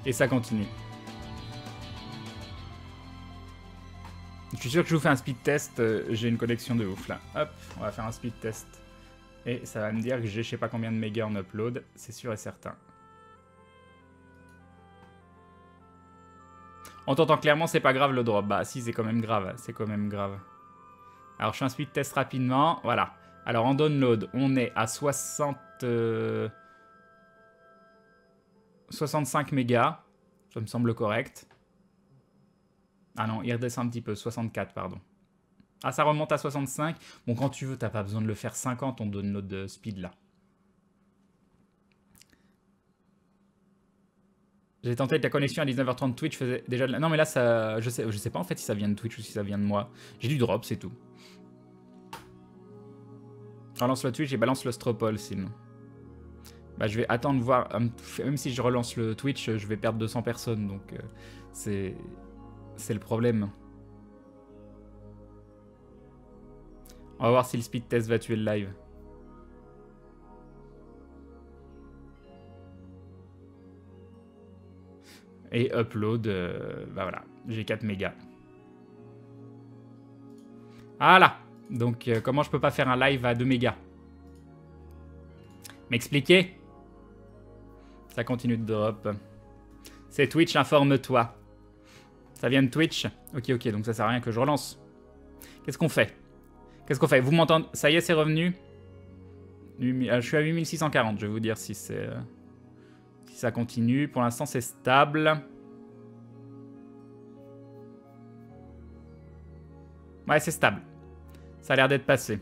Et ça continue. Je suis sûr que je vous fais un speed test. J'ai une connexion de ouf là. Hop, on va faire un speed test. Et ça va me dire que j'ai je sais pas combien de mégas en upload. C'est sûr et certain. On t'entend clairement, c'est pas grave le drop. Bah si, c'est quand même grave. C'est quand même grave. Alors je fais un speed test rapidement. Voilà. Alors en download, on est à 65 mégas. Ça me semble correct. Ah non, il redescend un petit peu. 64, pardon. Ah, ça remonte à 65. Bon, quand tu veux, t'as pas besoin de le faire 50, on download de speed là. J'ai tenté avec la connexion à 19h30 Twitch, faisait déjà de la... Non mais là, ça... je sais pas en fait si ça vient de Twitch ou si ça vient de moi. J'ai du drop, c'est tout. Relance le Twitch et balance le Stropole sinon. Bah je vais attendre de voir... Même si je relance le Twitch, je vais perdre 200 personnes, donc c'est le problème. On va voir si le speed test va tuer le live. Et upload, bah voilà, j'ai 4 mégas. Voilà. Donc comment je peux pas faire un live à 2 mégas? M'expliquer? Ça continue de drop. C'est Twitch, informe-toi. Ça vient de Twitch? Ok, donc ça sert à rien que je relance. Qu'est-ce qu'on fait? Qu'est-ce qu'on fait? Vous m'entendez? Ça y est, c'est revenu? Je suis à 8640, je vais vous dire si c'est... si ça continue. Pour l'instant, c'est stable. Ouais, c'est stable. Ça a l'air d'être passé.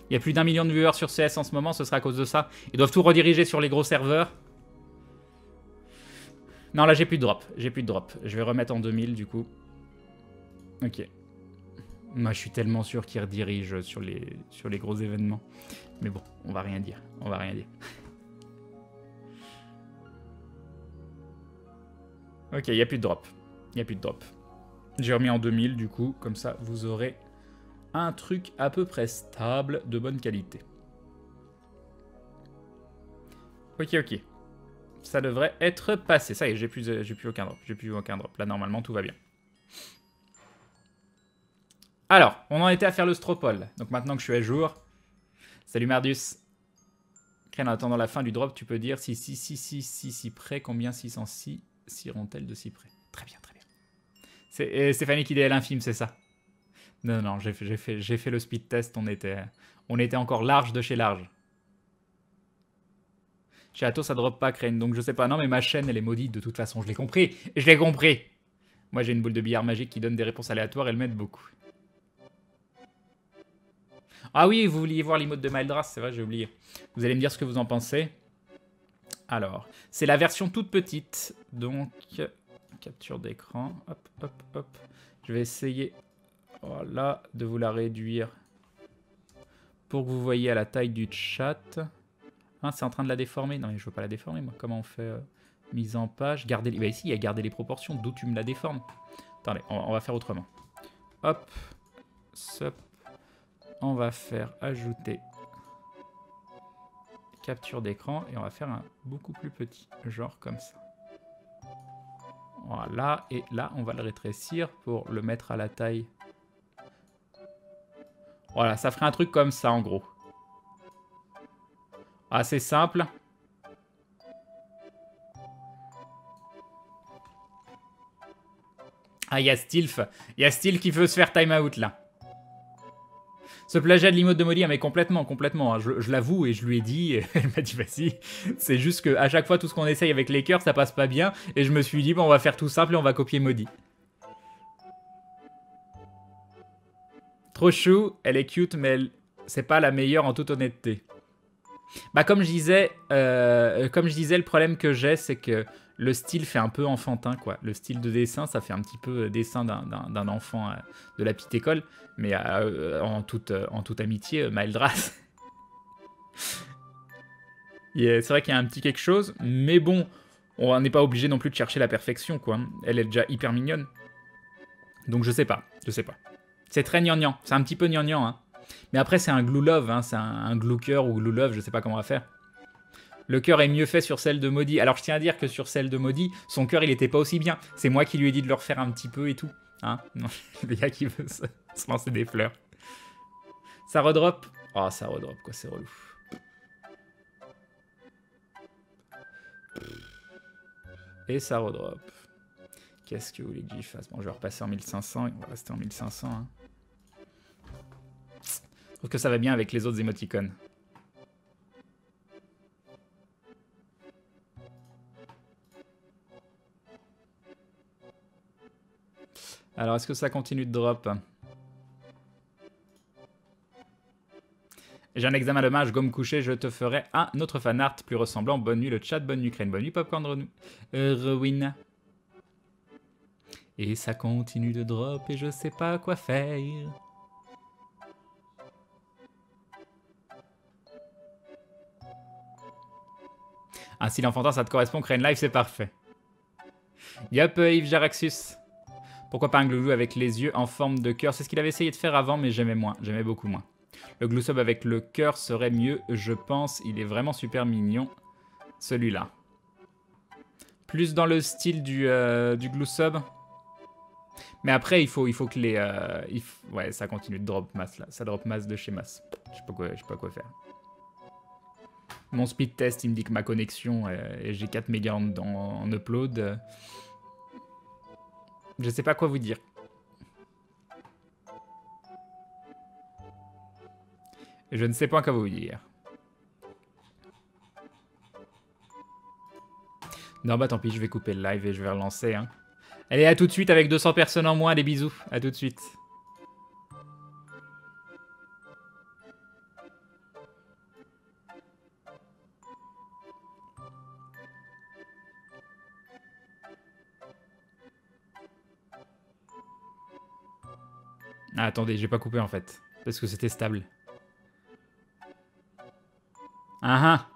Il y a plus d'1 million de viewers sur CS en ce moment, ce sera à cause de ça. Ils doivent tout rediriger sur les gros serveurs. Non, là, j'ai plus de drop. J'ai plus de drop. Je vais remettre en 2000, du coup. Ok. Moi, je suis tellement sûr qu'ils redirigent sur les gros événements. Mais bon, on va rien dire. On va rien dire. Ok, il n'y a plus de drop. Il n'y a plus de drop. J'ai remis en 2000, du coup. Comme ça, vous aurez un truc à peu près stable, de bonne qualité. Ok. Ça devrait être passé. Ça y est, j'ai plus aucun drop. J'ai plus aucun drop. Là, normalement, tout va bien. Alors, on en était à faire le Stropole. Donc maintenant que je suis à jour... Salut Mardus. En attendant la fin du drop, tu peux dire si près, combien 606 seront-elles de si près? Très bien. C'est Stéphanie qui dit l'infime, c'est ça? Non, j'ai fait le speed test, on était encore large de chez large. Chez Atos, ça drop pas, Crane, donc je sais pas. Non, mais ma chaîne, elle est maudite de toute façon, je l'ai compris. Je l'ai compris. Moi, j'ai une boule de billard magique qui donne des réponses aléatoires, elle m'aide beaucoup. Ah oui, vous vouliez voir l'emote de Mildras, c'est vrai, j'ai oublié. Vous allez me dire ce que vous en pensez. Alors, c'est la version toute petite, donc capture d'écran. Hop. Je vais essayer, voilà, de vous la réduire pour que vous voyez à la taille du chat. Hein, c'est en train de la déformer. Non, mais je veux pas la déformer, moi. Comment on fait mise en page, garder les... Bah ici, il y a garder les proportions, d'où tu me la déformes. Attendez, on va faire autrement. Hop, sup. On va faire ajouter capture d'écran et on va faire un beaucoup plus petit, genre comme ça. Voilà, et là, on va le rétrécir pour le mettre à la taille. Voilà, ça ferait un truc comme ça, en gros. Assez simple. Ah, il y a Stilf. Il y a Stilf qui veut se faire time out, là. Ce plagiat de l'emote de Molly, mais complètement. Hein. Je l'avoue et je lui ai dit, et elle m'a dit vas-y. C'est juste qu'à chaque fois, tout ce qu'on essaye avec les cœurs, ça passe pas bien. Et je me suis dit, bon, on va faire tout simple et on va copier Maudit. Trop chou, elle est cute, mais c'est pas la meilleure en toute honnêteté. Bah comme je disais, le problème que j'ai, c'est que le style fait un peu enfantin, quoi. Le style de dessin, ça fait un petit peu dessin d'un enfant de la petite école. Mais en toute amitié, Mildras. C'est vrai qu'il y a un petit quelque chose, mais bon, on n'est pas obligé non plus de chercher la perfection, quoi. Elle est déjà hyper mignonne. Donc je sais pas. C'est très gnangnan, c'est un petit peu gnangnan, hein. Mais après, c'est un glue love, hein. C'est un glue cœur ou glue love, je sais pas comment on va faire. Le cœur est mieux fait sur celle de Maudit. Alors je tiens à dire que sur celle de Maudit, son cœur il était pas aussi bien. C'est moi qui lui ai dit de le refaire un petit peu et tout. Hein? Non, le gars qui veut se lancer des fleurs. Ça redrop. Oh, ça redrop quoi, c'est relou. Et ça redrop. Qu'est-ce que vous voulez que j'y fasse? Bon, je vais repasser en 1500. On va rester en 1500. Hein. Je trouve que ça va bien avec les autres émoticônes. Alors, est-ce que ça continue de drop? J'ai un examen de mage, go me coucher, je te ferai un autre fanart plus ressemblant. Bonne nuit le chat, bonne nuit Crane, bonne nuit Popcorn Rewin. Et ça continue de drop et je sais pas quoi faire. Ah, si l'enfantin ça te correspond, Crane Live, c'est parfait. Yup, Yves Jaraxus. Pourquoi pas un glouglou avec les yeux en forme de cœur? C'est ce qu'il avait essayé de faire avant, mais j'aimais moins. J'aimais beaucoup moins. Le glue sub avec le cœur serait mieux, je pense. Il est vraiment super mignon, celui-là. Plus dans le style du glue sub. Mais après, il faut que les... Ouais, ça continue de drop masse, là. Ça drop masse de chez masse. Je sais pas quoi faire. Mon speed test, il me dit que ma connexion, et j'ai 4 mégas en upload. Je sais pas quoi vous dire. Je ne sais pas quoi vous dire. Non, bah tant pis, je vais couper le live et je vais relancer. Hein. Allez, à tout de suite avec 200 personnes en moins. Des bisous. À tout de suite. Ah, attendez, j'ai pas coupé en fait. Parce que c'était stable. Ah ah.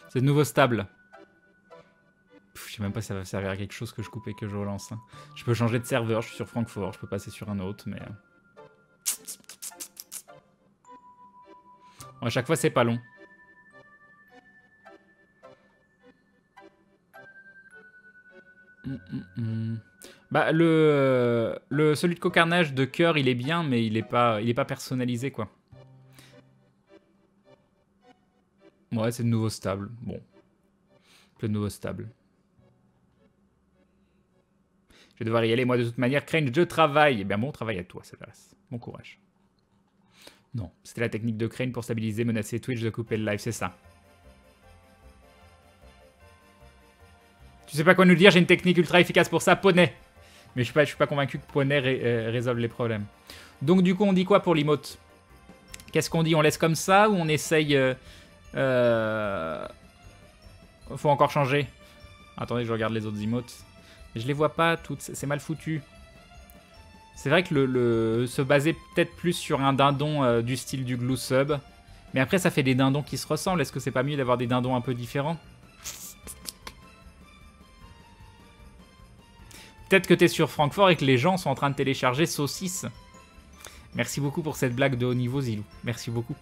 C'est de nouveau stable. Je sais même pas si ça va servir à quelque chose que je coupe et que je relance. Hein. Je peux changer de serveur, je suis sur Francfort, je peux passer sur un autre, mais... Bon, à chaque fois, c'est pas long. Bah, celui de Cocarnage de cœur, il est bien, mais il est pas personnalisé, quoi. Ouais, c'est de nouveau stable. Bon. C'est de nouveau stable. Je vais devoir y aller, moi, de toute manière. Crane, je travaille. Eh bien, bon travail à toi, Cédras. Bon courage. Non, c'était la technique de Crane pour stabiliser, menacer Twitch de couper le live, c'est ça. Tu sais pas quoi nous dire, j'ai une technique ultra efficace pour ça, poney. Mais je suis pas convaincu que poney résolve les problèmes. Donc du coup, on dit quoi pour l'emote? Qu'est-ce qu'on dit? On laisse comme ça ou on essaye... Faut encore changer. Attendez, je regarde les autres emotes. Je les vois pas toutes, c'est mal foutu. C'est vrai que se baser peut-être plus sur un dindon du style du glue sub. Mais après, ça fait des dindons qui se ressemblent. Est-ce que c'est pas mieux d'avoir des dindons un peu différents? Peut-être que t'es sur Francfort et que les gens sont en train de télécharger Saucisse. Merci beaucoup pour cette blague de haut niveau, Zilou. Merci beaucoup.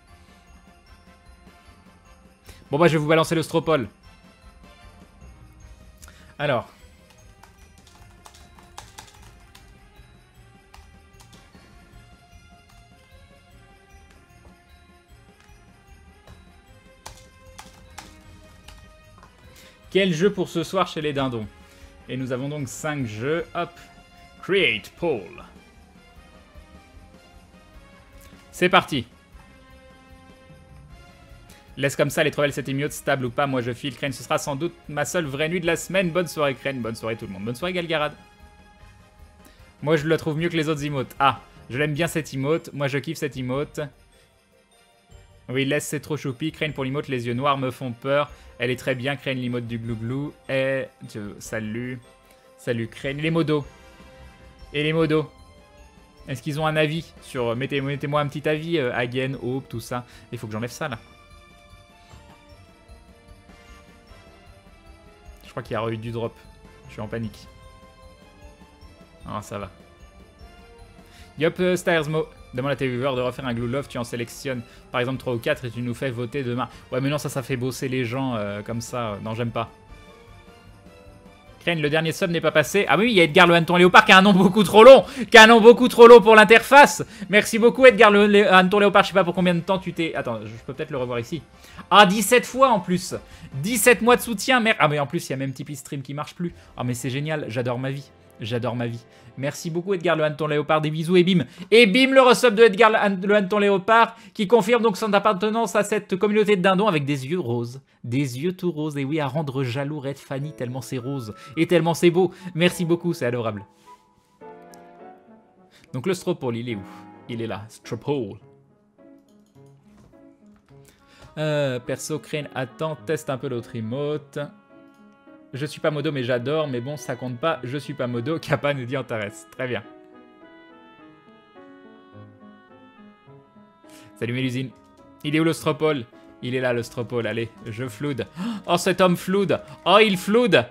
Bon bah, je vais vous balancer le Stropole. Alors... Quel jeu pour ce soir chez les dindons? Et nous avons donc 5 jeux. Hop. Create poll. C'est parti. Laisse comme ça les trouver cette émiote stable ou pas. Moi je file. Crane, ce sera sans doute ma seule vraie nuit de la semaine. Bonne soirée Crane. Bonne soirée tout le monde. Bonne soirée Galgarad. Moi je la trouve mieux que les autres emotes. Ah, je l'aime bien cette emote. Moi je kiffe cette emote. Oui, laisse, c'est trop choupi. Crane pour l'emote, les yeux noirs me font peur. Elle est très bien, Crane, l'emote du glouglou. Et... Salut. Salut, Crane. Les modos. Et les modos. Est-ce qu'ils ont un avis sur... Mettez-moi un petit avis, Hagen, Hope, tout ça. Il faut que j'enlève ça, là. Je crois qu'il y a eu du drop. Je suis en panique. Ah, ça va. Yup, Styresmo. Demande à tes viewers de refaire un Glue Love, tu en sélectionnes par exemple 3 ou 4 et tu nous fais voter demain. Ouais mais non, ça fait bosser les gens comme ça. Non, j'aime pas. Crane, le dernier sub n'est pas passé. Ah oui, il y a Edgar le Hanneton Léopard qui a un nom beaucoup trop long. Qui a un nom beaucoup trop long pour l'interface. Merci beaucoup Edgar le Hanneton Léopard. Je sais pas pour combien de temps tu t'es... Attends, je peux peut-être le revoir ici. Ah, 17 fois en plus. 17 mois de soutien. Merde. Ah mais en plus, il y a même Tipeee Stream qui marche plus. Ah mais c'est génial, j'adore ma vie. J'adore ma vie. Merci beaucoup Edgar le Hanneton Léopard, des bisous et bim. Et bim le resub de Edgar le Hanneton Léopard qui confirme donc son appartenance à cette communauté de dindons avec des yeux roses. Des yeux tout roses. Et oui, à rendre jaloux Red Fanny tellement c'est rose et tellement c'est beau. Merci beaucoup, c'est adorable. Donc le Stropole, il est où? Il est là, Stropole. Perso, Crane, attends, teste un peu l'autre emote. Je suis pas modo mais j'adore, mais bon ça compte pas, je suis pas modo, Kappa nous dit Antares. Très bien. Salut Mélusine. Il est où le Stropole? Il est là le Stropole, allez, je floude. Oh cet homme floude. Oh il floude.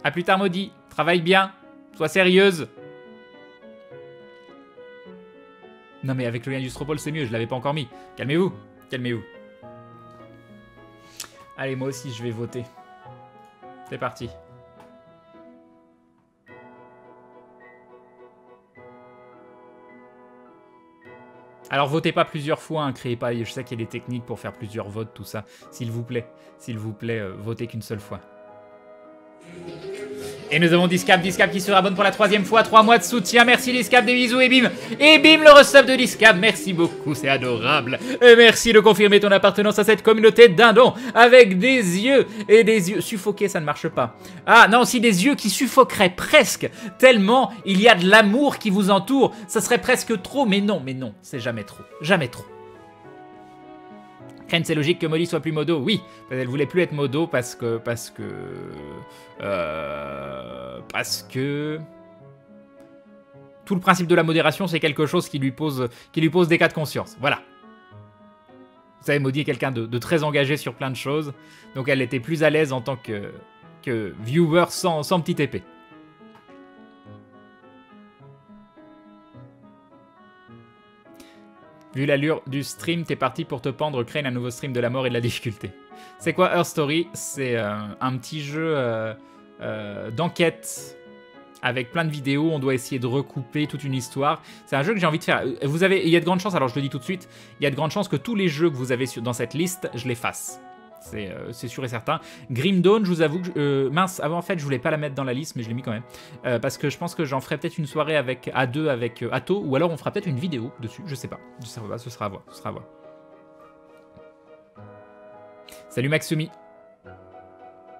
A plus tard maudit, travaille bien, sois sérieuse. Non mais avec le lien du Stropole c'est mieux, je l'avais pas encore mis. Calmez-vous, calmez-vous. Allez moi aussi je vais voter. C'est parti. Alors votez pas plusieurs fois, hein, créez pas. Je sais qu'il y a des techniques pour faire plusieurs votes, tout ça. S'il vous plaît, votez qu'une seule fois. Et nous avons Discap qui se rabonne pour la 3e fois, 3 mois de soutien. Merci Discap, des bisous et bim. Et bim le resub de Discap. Merci beaucoup, c'est adorable. Et merci de confirmer ton appartenance à cette communauté de dindons avec des yeux et des yeux suffoqués, ça ne marche pas. Ah non, si des yeux qui suffoqueraient presque, tellement il y a de l'amour qui vous entoure. Ça serait presque trop, mais non, c'est jamais trop, jamais trop. Crane, c'est logique que Molly soit plus modo. Oui, elle voulait plus être modo parce que tout le principe de la modération, c'est quelque chose qui lui pose des cas de conscience. Voilà. Vous savez, Maudie est quelqu'un de très engagé sur plein de choses, donc elle était plus à l'aise en tant que viewer sans petite épée. Vu l'allure du stream, t'es parti pour te pendre, Crane, un nouveau stream de la mort et de la difficulté. C'est quoi Her Story? C'est un petit jeu d'enquête avec plein de vidéos. On doit essayer de recouper toute une histoire. C'est un jeu que j'ai envie de faire. Il y a de grandes chances, alors je le dis tout de suite, il y a de grandes chances que tous les jeux que vous avez dans cette liste, je les fasse. C'est sûr et certain. Grim Dawn, je vous avoue que... mince, avant en fait, je voulais pas la mettre dans la liste, mais je l'ai mis quand même. Parce que je pense que j'en ferai peut-être une soirée à deux avec Atto, ou alors on fera peut-être une vidéo dessus, je sais pas. Ce sera à voir, ce sera à voir. Salut Maxumi.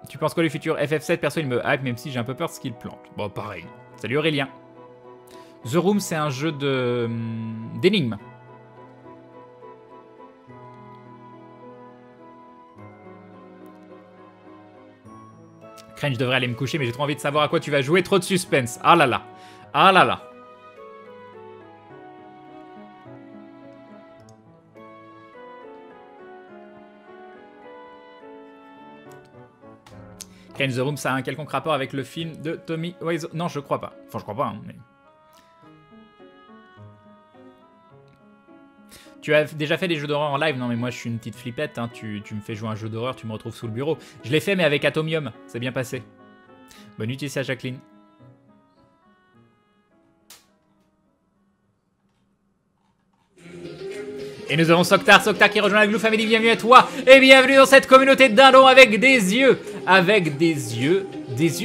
Tu penses quoi du futur FF7? Perso, il me hype, même si j'ai un peu peur de ce qu'il plante. Bon, pareil. Salut Aurélien. The Room, c'est un jeu d'énigmes. Je devrais aller me coucher, mais j'ai trop envie de savoir à quoi tu vas jouer. Trop de suspense. Ah là là. Ah là là. Crane The Room, ça a un quelconque rapport avec le film de Tommy Wiseau? Non, je crois pas. Enfin, je crois pas, hein, mais... Tu as déjà fait des jeux d'horreur en live? Non mais moi je suis une petite flippette, hein. Tu me fais jouer un jeu d'horreur, tu me retrouves sous le bureau. Je l'ai fait mais avec Atomium, c'est bien passé. Bonne nuit ici à Jacqueline. Et nous avons Soktar qui rejoint la Glue Family, bienvenue à toi. Et bienvenue dans cette communauté de dindons avec des yeux. Avec des yeux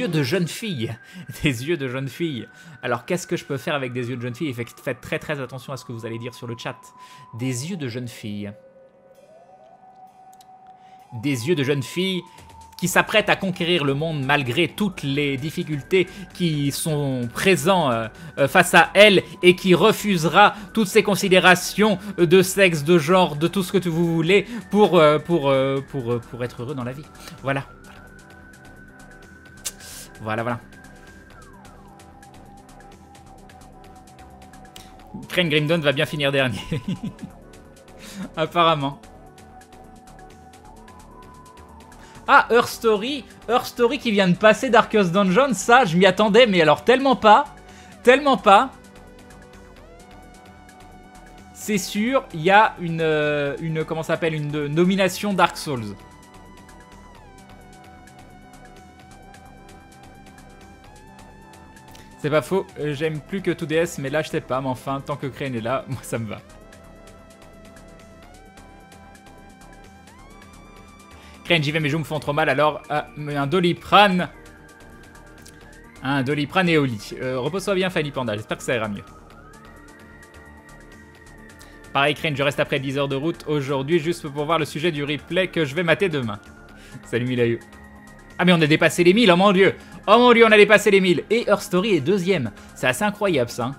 de jeune fille. Des yeux de jeune fille. Alors qu'est-ce que je peux faire avec des yeux de jeune fille? Faites très très attention à ce que vous allez dire sur le chat. Des yeux de jeune fille. Des yeux de jeune fille qui s'apprête à conquérir le monde malgré toutes les difficultés qui sont présentes face à elle et qui refusera toutes ces considérations de sexe, de genre, de tout ce que vous voulez pour être heureux dans la vie. Voilà. Voilà. Crane Grimdon va bien finir dernier. Apparemment. Ah, Her Story qui vient de passer Darkest Dungeon, ça, je m'y attendais, mais alors tellement pas. c'est sûr, il y a comment ça s'appelle, une nomination Dark Souls. C'est pas faux, j'aime plus que 2DS, mais là je sais pas, mais enfin, tant que Crane est là, moi ça me va. Crane, j'y vais, mes joues me font trop mal, alors un Doliprane. Un Doliprane et au lit. Repose-toi bien, Fanny Panda, j'espère que ça ira mieux. Pareil, Crane, je reste après 10 heures de route aujourd'hui, juste pour voir le sujet du replay que je vais mater demain. Salut Milayu. Ah mais on a dépassé les 1000, oh mon dieu. Oh mon dieu, on a dépassé les 1000. Et Her Story est deuxième. C'est assez incroyable ça.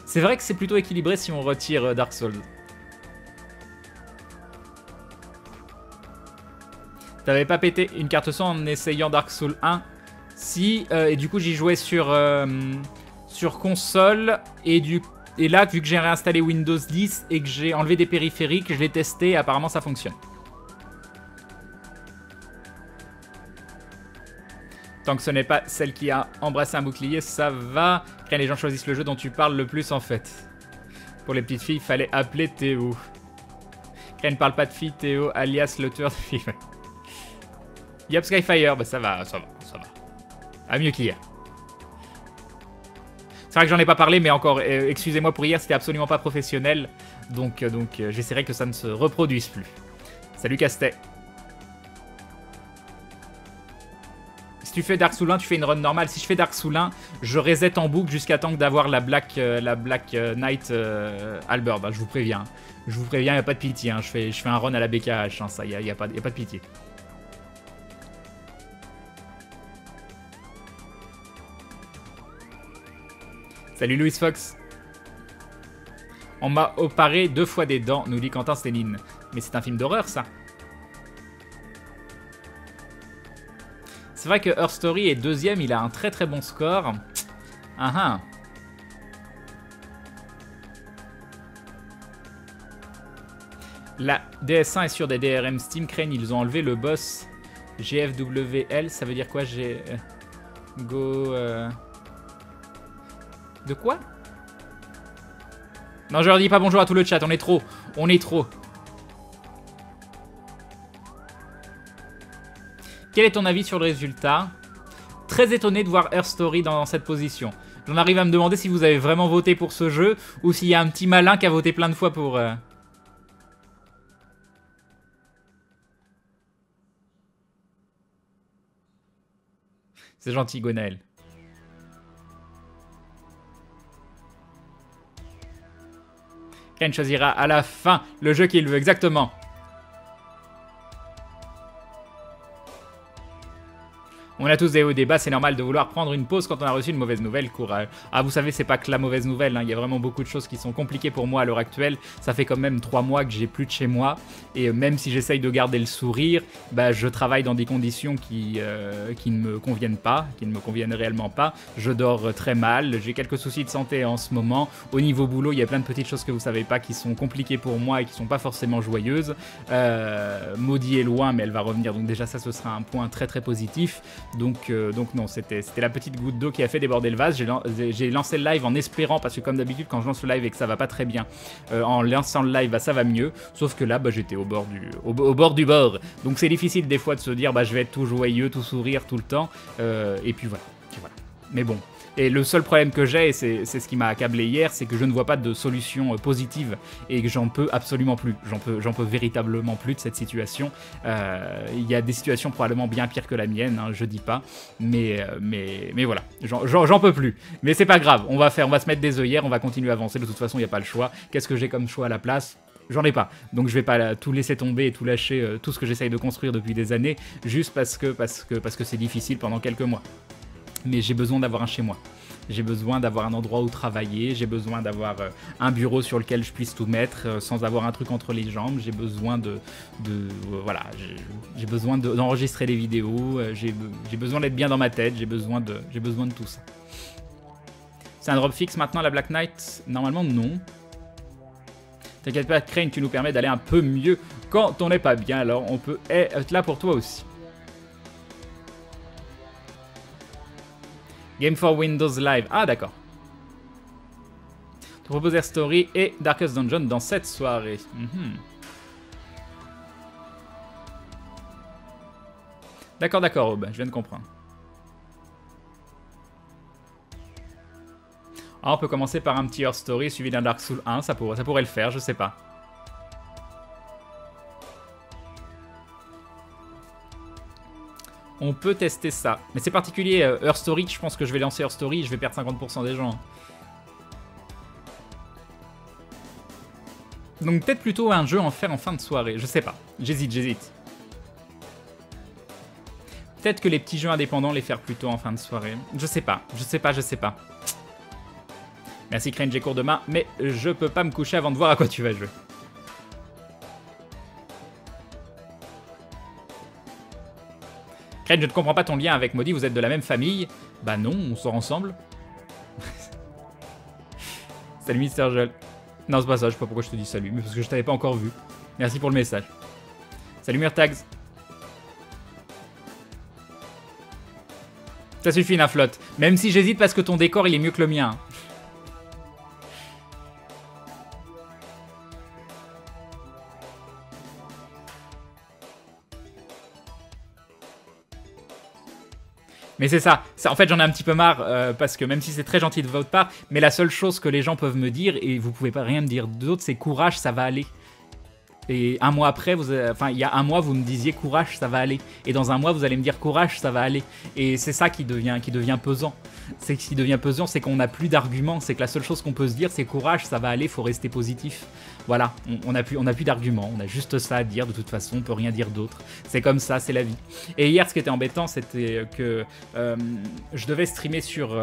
C'est vrai que c'est plutôt équilibré si on retire Dark Souls. T'avais pas pété une carte son en essayant Dark Souls 1? Si, et du coup j'y jouais sur console, et là vu que j'ai réinstallé Windows 10 et que j'ai enlevé des périphériques, je l'ai testé et apparemment ça fonctionne. Tant que ce n'est pas celle qui a embrassé un bouclier, ça va. Rien, les gens choisissent le jeu dont tu parles le plus en fait. Pour les petites filles, il fallait appeler Théo. Rien ne parle pas de fille, Théo, alias le tueur de filles. Yop Skyfire, bah ça va. Ah, mieux qu'hier. C'est vrai que j'en ai pas parlé, mais encore, excusez-moi pour hier, c'était absolument pas professionnel. Donc j'essaierai que ça ne se reproduise plus. Salut Castet. Si tu fais Dark Souls 1, tu fais une run normale. Si je fais Dark Souls 1, je reset en boucle jusqu'à temps d'avoir la Black Knight Halberd. Bah, je vous préviens. Je vous préviens, il n'y a pas de pitié. Hein. Je fais un run à la BKH, hein, ça, il n'y a pas de pitié. Salut Louis Fox. On m'a opéré 2 fois des dents, nous dit Quentin Sténine. Mais c'est un film d'horreur, ça. C'est vrai que Her Story est deuxième, il a un très très bon score. Ah ah. La DS1 est sur des DRM Steam. Crane, ils ont enlevé le boss GFWL. Ça veut dire quoi? De quoi? Non, je leur dis pas bonjour à tout le chat, on est trop. On est trop. Quel est ton avis sur le résultat? Très étonné de voir Her Story dans cette position. J'en arrive à me demander si vous avez vraiment voté pour ce jeu ou s'il y a un petit malin qui a voté plein de fois pour... C'est gentil, Gonaël. Ken choisira à la fin le jeu qu'il veut, exactement. On a tous des hauts et des bas, c'est normal de vouloir prendre une pause quand on a reçu une mauvaise nouvelle, courage. Ah, vous savez, c'est pas que la mauvaise nouvelle, hein. Il y a vraiment beaucoup de choses qui sont compliquées pour moi à l'heure actuelle. Ça fait quand même 3 mois que j'ai plus de chez moi, et même si j'essaye de garder le sourire, bah, je travaille dans des conditions qui ne me conviennent pas, qui ne me conviennent réellement pas. Je dors très mal, j'ai quelques soucis de santé en ce moment. Au niveau boulot, il y a plein de petites choses que vous savez pas qui sont compliquées pour moi et qui sont pas forcément joyeuses. Maudit est loin, mais elle va revenir, donc déjà ça, ce sera un point très très positif. Donc non, c'était la petite goutte d'eau qui a fait déborder le vase. J'ai lancé le live en espérant, parce que comme d'habitude quand je lance le live et que ça va pas très bien, en lançant le live, bah, ça va mieux. Sauf que là, bah, j'étais au bord du bord. Donc c'est difficile des fois de se dire, bah, je vais être tout joyeux, tout sourire tout le temps. Et puis voilà. Mais bon. Et le seul problème que j'ai, et c'est ce qui m'a accablé hier, c'est que je ne vois pas de solution positive et que j'en peux absolument plus. J'en peux véritablement plus de cette situation. Il y a des situations probablement bien pires que la mienne, hein, je dis pas, mais voilà, j'en peux plus. Mais c'est pas grave, on va se mettre des œillères, on va continuer à avancer. De toute façon, il n'y a pas le choix. Qu'est-ce que j'ai comme choix à la place? J'en ai pas, donc je vais pas tout laisser tomber et tout lâcher, tout ce que j'essaye de construire depuis des années, juste parce que c'est difficile pendant quelques mois. Mais j'ai besoin d'avoir un chez moi. J'ai besoin d'avoir un endroit où travailler, j'ai besoin d'avoir un bureau sur lequel je puisse tout mettre sans avoir un truc entre les jambes, j'ai besoin voilà, j'ai besoin d'enregistrer des vidéos, j'ai besoin d'être bien dans ma tête, j'ai besoin de tout ça. C'est un drop fixe maintenant la Black Knight? Normalement non. T'inquiète pas, Crane, tu nous permets d'aller un peu mieux quand on n'est pas bien, alors on peut être là pour toi aussi. Game for Windows Live. Ah, d'accord. te propose Air Story et Darkest Dungeon dans cette soirée. D'accord, d'accord, Aube, je viens de comprendre. Ah, on peut commencer par un petit Earth Story suivi d'un Dark Souls 1, ça pourrait le faire, je sais pas. On peut tester ça. Mais c'est particulier, Earth Story, je pense que je vais lancer Earth Story et je vais perdre 50% des gens. Donc peut-être plutôt un jeu en faire en fin de soirée, je sais pas. J'hésite. Peut-être que les petits jeux indépendants les faire plutôt en fin de soirée. Je sais pas. Merci Crane, j'ai cours demain, mais je peux pas me coucher avant de voir à quoi tu vas jouer. Crane, je ne comprends pas ton lien avec Maudit, vous êtes de la même famille. Bah non, on sort ensemble. Salut Mister Joel. Non, c'est pas ça, je sais pas pourquoi je te dis salut, mais parce que je t'avais pas encore vu. Merci pour le message. Salut Murtags. Ça suffit, Naflotte. Même si j'hésite parce que ton décor, il est mieux que le mien. Mais c'est ça. En fait, j'en ai un petit peu marre parce que même si c'est très gentil de votre part, mais la seule chose que les gens peuvent me dire, et vous pouvez pas rien me dire d'autre, c'est courage, ça va aller. Et un mois après, il y a un mois, vous me disiez courage, ça va aller. Et dans un mois, vous allez me dire courage, ça va aller. Et c'est ça qui devient pesant. C'est ce qui devient pesant, c'est qu'on n'a plus d'arguments. C'est que la seule chose qu'on peut se dire, c'est courage, ça va aller, faut rester positif. Voilà, on n'a plus d'arguments. On a juste ça à dire. De toute façon, on peut rien dire d'autre. C'est comme ça, c'est la vie. Et hier, ce qui était embêtant, c'était que je devais streamer sur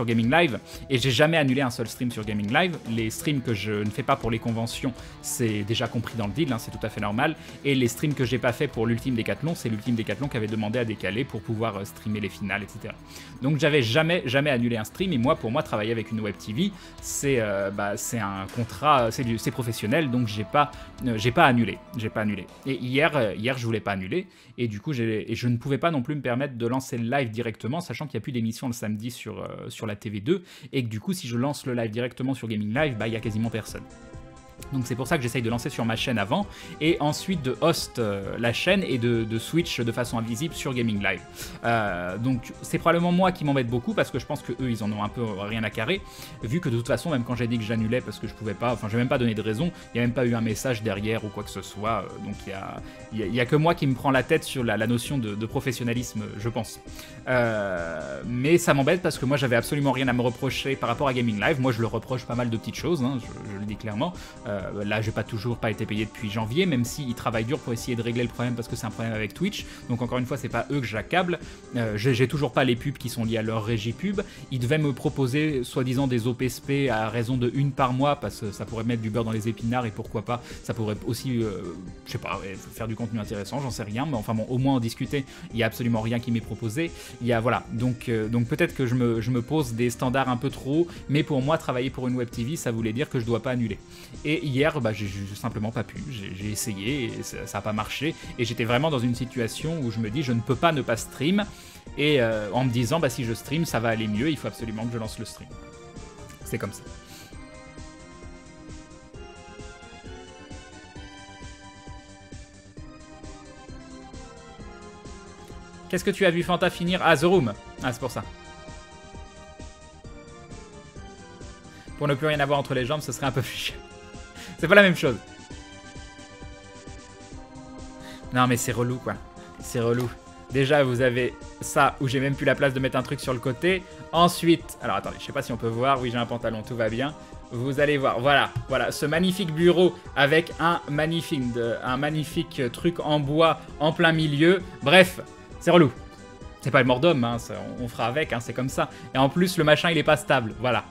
Gaming Live et j'ai jamais annulé un seul stream sur Gaming Live. Les streams que je ne fais pas pour les conventions, c'est déjà compris dans le deal, hein, c'est tout à fait normal. Et les streams que j'ai pas fait pour l'Ultime Décathlon, c'est l'Ultime Décathlon qui avait demandé à décaler pour pouvoir streamer les finales, etc. Donc j'avais jamais annulé un stream. Et pour moi, travailler avec une web TV, c'est un contrat, c'est professionnel, donc j'ai pas annulé. Et hier, je voulais pas annuler. Et du coup, je ne pouvais pas non plus me permettre de lancer le live directement, sachant qu'il n'y a plus d'émission le samedi sur la TV2, et que du coup, si je lance le live directement sur Gaming Live, il y a quasiment personne. Donc c'est pour ça que j'essaye de lancer sur ma chaîne avant, et ensuite de host la chaîne et de switch de façon invisible sur Gaming Live. Donc c'est probablement moi qui m'embête beaucoup, parce que je pense que eux ils en ont un peu rien à carrer, vu que de toute façon, même quand j'ai dit que j'annulais parce que je pouvais pas, enfin j'ai même pas donné de raison, il n'y a même pas eu un message derrière ou quoi que ce soit, donc il y a que moi qui me prend la tête sur la notion de professionnalisme, je pense. Mais ça m'embête parce que moi j'avais absolument rien à me reprocher par rapport à Gaming Live. Moi je le reproche pas mal de petites choses, hein, je le dis clairement. Là, j'ai toujours pas été payé depuis janvier, même s'ils travaillent dur pour essayer de régler le problème parce que c'est un problème avec Twitch. Donc encore une fois, c'est pas eux que j'accable. J'ai toujours pas les pubs qui sont liés à leur régie pub. Ils devaient me proposer soi-disant des OPSP à raison de 1 par mois parce que ça pourrait mettre du beurre dans les épinards et pourquoi pas. Ça pourrait aussi, je sais pas, faire du contenu intéressant, j'en sais rien. Mais enfin bon, au moins en discuter. Il y a absolument rien qui m'est proposé. Voilà. Donc peut-être que je me pose des standards un peu trop hauts, mais pour moi, travailler pour une web TV, ça voulait dire que je dois pas annuler. Et hier, j'ai simplement pas pu. J'ai essayé et ça a pas marché. Et j'étais vraiment dans une situation où je me dis, je ne peux pas ne pas stream. Et en me disant, si je stream, ça va aller mieux. Il faut absolument que je lance le stream. C'est comme ça. Qu'est-ce que tu as vu Fanta finir? Ah, The Room. Ah, c'est pour ça. Pour ne plus rien avoir entre les jambes, ce serait un peu plus chiant. C'est pas la même chose. Non mais c'est relou quoi. C'est relou. Déjà vous avez ça où j'ai même plus la place de mettre un truc sur le côté. Ensuite, alors attendez, je sais pas si on peut voir. Oui j'ai un pantalon, tout va bien. Vous allez voir, voilà, ce magnifique bureau avec un magnifique truc en bois en plein milieu. Bref, c'est relou. C'est pas le mort d'homme, hein, on fera avec, hein, c'est comme ça. Et en plus le machin il est pas stable, voilà.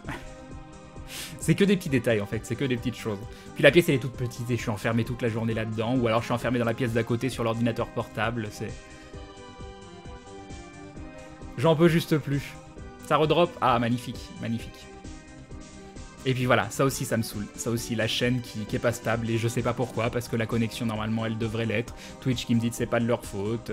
C'est que des petits détails en fait, c'est que des petites choses. Puis la pièce elle est toute petite et je suis enfermé toute la journée là-dedans, ou alors je suis enfermé dans la pièce d'à côté sur l'ordinateur portable, c'est... J'en peux juste plus. Ça redrop. Ah magnifique, magnifique. Et puis voilà, ça aussi ça me saoule. Ça aussi, la chaîne qui est pas stable et je sais pas pourquoi, parce que la connexion normalement elle devrait l'être. Twitch qui me dit que c'est pas de leur faute.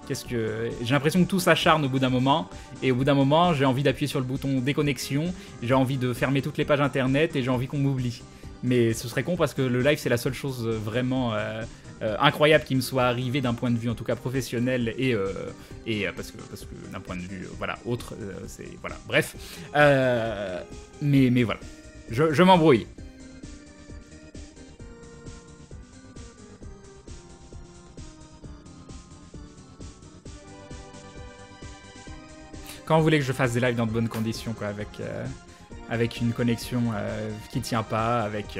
Qu'est-ce que... J'ai l'impression que tout s'acharne au bout d'un moment. Et au bout d'un moment, j'ai envie d'appuyer sur le bouton déconnexion. J'ai envie de fermer toutes les pages internet et j'ai envie qu'on m'oublie. Mais ce serait con parce que le live c'est la seule chose vraiment incroyable qui me soit arrivée d'un point de vue en tout cas professionnel et parce que d'un point de vue voilà autre c'est voilà bref mais voilà je m'embrouille. Quand vous voulez que je fasse des lives dans de bonnes conditions quoi avec une connexion qui tient pas avec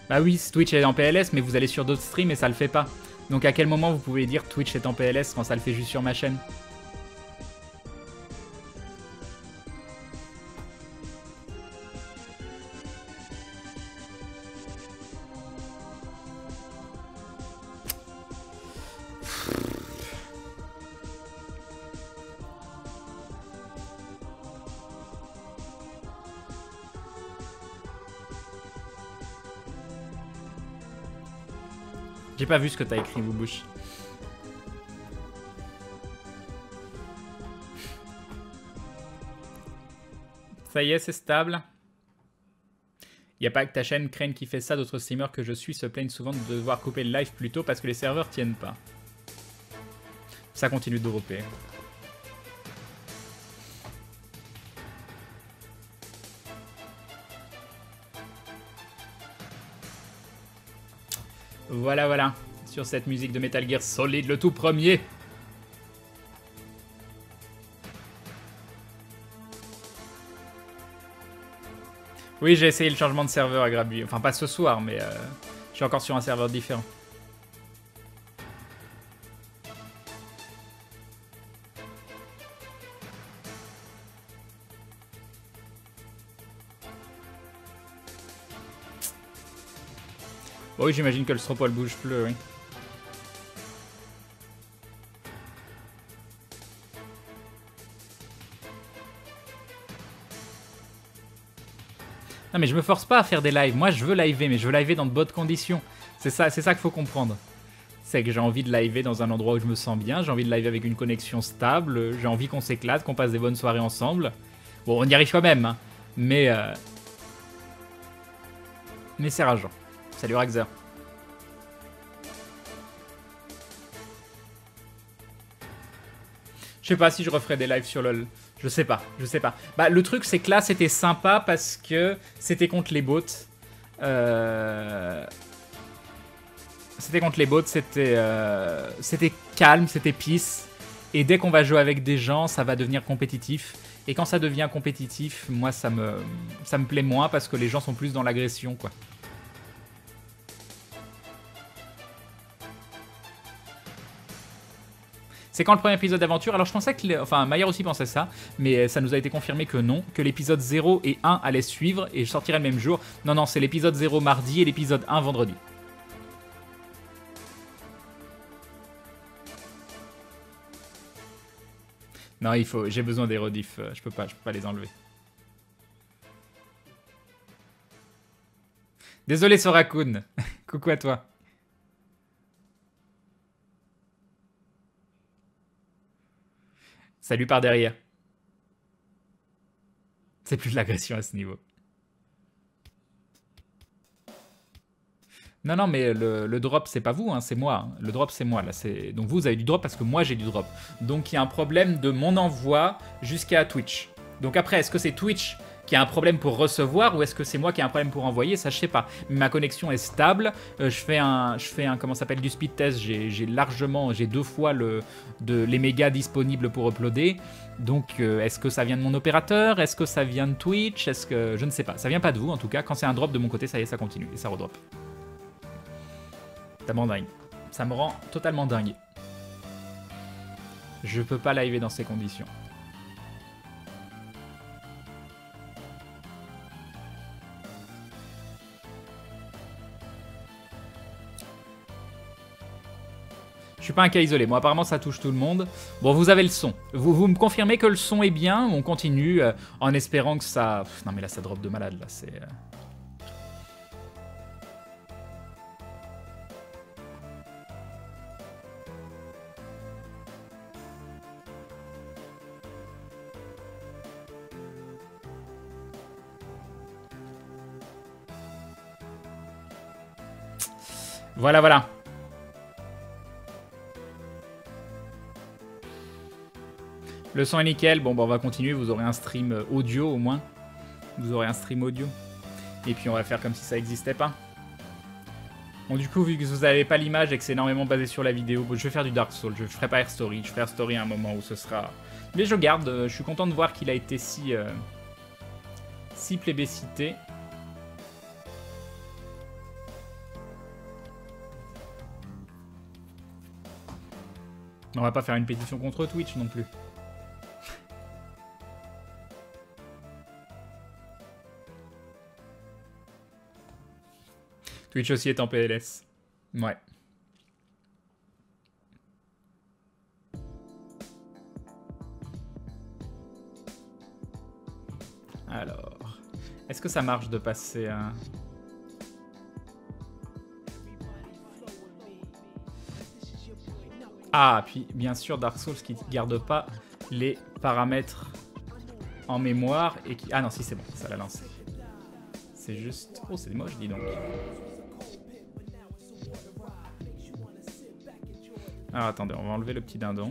Bah oui, Twitch est en PLS, mais vous allez sur d'autres streams et ça le fait pas. Donc à quel moment vous pouvez dire Twitch est en PLS quand ça le fait juste sur ma chaîne? J'ai pas vu ce que t'as écrit, Boubouche. Ça y est, c'est stable. Y a pas que ta chaîne Crane qui fait ça, d'autres streamers que je suis se plaignent souvent de devoir couper le live plus tôt parce que les serveurs tiennent pas. Ça continue de dropper. Voilà, voilà. Sur cette musique de Metal Gear Solid, le tout premier. Oui, j'ai essayé le changement de serveur à Grabuy. Enfin, pas ce soir, mais je suis encore sur un serveur différent. Bon, oui, j'imagine que le stropole bouge plus, oui. Non mais je me force pas à faire des lives. Moi je veux liver, mais je veux liver dans de bonnes conditions. C'est ça qu'il faut comprendre. C'est que j'ai envie de liver dans un endroit où je me sens bien, j'ai envie de liver avec une connexion stable, j'ai envie qu'on s'éclate, qu'on passe des bonnes soirées ensemble. Bon, on y arrive quand même, hein. Mais c'est rageant. Salut Raxer. Je sais pas si je referai des lives sur LoL. Je sais pas. Bah, le truc, c'est que là, c'était sympa parce que c'était contre les bots. C'était contre les bots, c'était calme, c'était peace. Et dès qu'on va jouer avec des gens, ça va devenir compétitif. Et quand ça devient compétitif, moi, ça me plaît moins parce que les gens sont plus dans l'agression, quoi. C'est quand le premier épisode d'aventure? Alors je pensais que... Enfin, Maillard aussi pensait ça, mais ça nous a été confirmé que non, que l'épisode 0 et 1 allaient suivre et sortiraient le même jour. Non, non, c'est l'épisode 0 mardi et l'épisode 1 vendredi. Non, j'ai besoin des rediffs, je peux pas les enlever. Désolé Sorakun, coucou à toi. Salut par derrière. C'est plus de l'agression à ce niveau. Non, non, mais le drop, c'est pas vous, hein, c'est moi. Le drop, c'est moi. Là, donc vous avez du drop parce que moi, j'ai du drop. Donc il y a un problème de mon envoi jusqu'à Twitch. Donc après, est-ce que c'est Twitch qui a un problème pour recevoir ou est-ce que c'est moi qui ai un problème pour envoyer? Ça, je sais pas. Ma connexion est stable. Je fais un comment ça s'appelle, du speed test. J'ai largement, j'ai 2 fois les mégas disponibles pour uploader. Donc, est-ce que ça vient de mon opérateur? Est-ce que ça vient de Twitch? Est-ce que... Je ne sais pas. Ça vient pas de vous, en tout cas. Quand c'est un drop de mon côté, ça y est, ça continue. Et ça redrop. Ça me rend dingue. Ça me rend totalement dingue. Je peux pas liver dans ces conditions. Je suis pas un cas isolé. Bon, apparemment, ça touche tout le monde. Bon, vous avez le son. Vous me confirmez que le son est bien? On continue en espérant que ça... non, mais là, ça drop de malade, là. C'est... Voilà, voilà. Le son est nickel. Bon, bah, on va continuer. Vous aurez un stream audio au moins. Vous aurez un stream audio. Et puis on va faire comme si ça n'existait pas. Bon, du coup, vu que vous n'avez pas l'image et que c'est énormément basé sur la vidéo, je vais faire du Dark Souls. Je ferai pas Air Story. Je ferai Air Story à un moment où ce sera... Mais je garde. Je suis content de voir qu'il a été si plébiscité. On va pas faire une pétition contre Twitch non plus. Twitch aussi est en PLS. Ouais. Alors, est-ce que ça marche de passer à... Ah, puis bien sûr Dark Souls qui ne garde pas les paramètres en mémoire et qui... Ah non, si c'est bon, ça l'a lancé. C'est juste... Oh, c'est moche, dis donc. Alors attendez, on va enlever le petit dindon.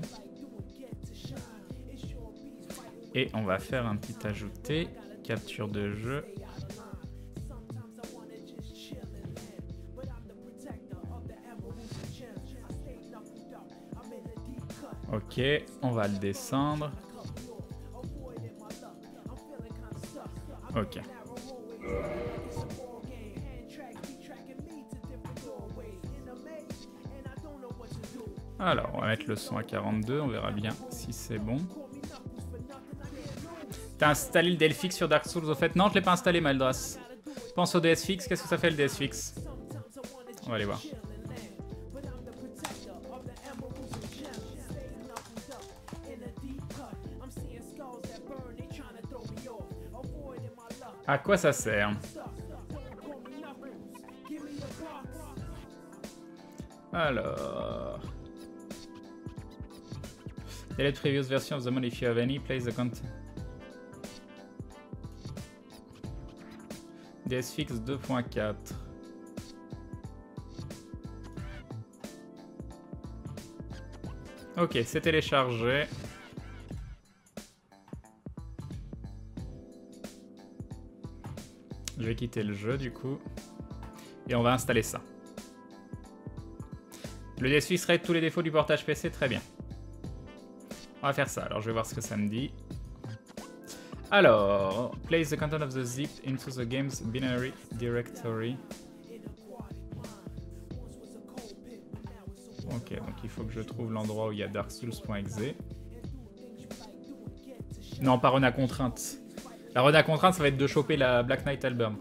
Et on va faire un petit ajouté. Capture de jeu. Ok, on va le descendre. Ok. Alors, on va mettre le son à 42, on verra bien si c'est bon. T'as installé le DLFix sur Dark Souls au fait? Non, je l'ai pas installé, Maldras. Pense au DSFix, qu'est-ce que ça fait le DSFix? On va aller voir. À quoi ça sert? Alors... Delete previous version of the mod if you have any. Place the content. DSFix 2.4. Ok, c'est téléchargé. Je vais quitter le jeu du coup. Et on va installer ça. Le DSFix règle tous les défauts du portage PC, très bien. On va faire ça, alors je vais voir ce que ça me dit. Alors, place the content of the zip into the game's binary directory. Ok, donc il faut que je trouve l'endroit où il y a darksouls.exe. Non, pas run à contrainte. La run à contrainte, ça va être de choper la Black Knight Album.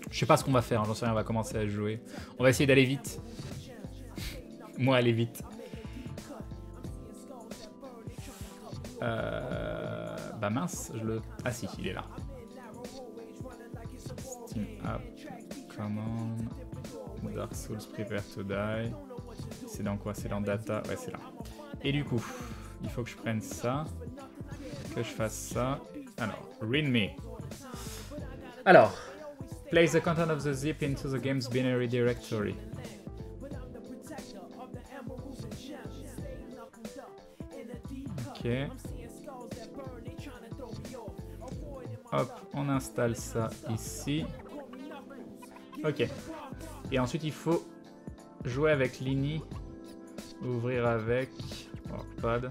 Je sais pas ce qu'on va faire, j'en sais rien, on va commencer à jouer. On va essayer d'aller vite. Moi, aller vite. Bah mince, je le... Ah si, il est là. Steam App, Command, Dark Souls Prepare to Die. C'est dans quoi? C'est dans Data? Ouais, c'est là. Et du coup, il faut que je prenne ça, que je fasse ça. Alors, readme. Alors, place the content of the zip into the game's binary directory. Ok. Hop, on installe ça ici. Ok. Et ensuite, il faut jouer avec l'ini. Ouvrir avec Workpad.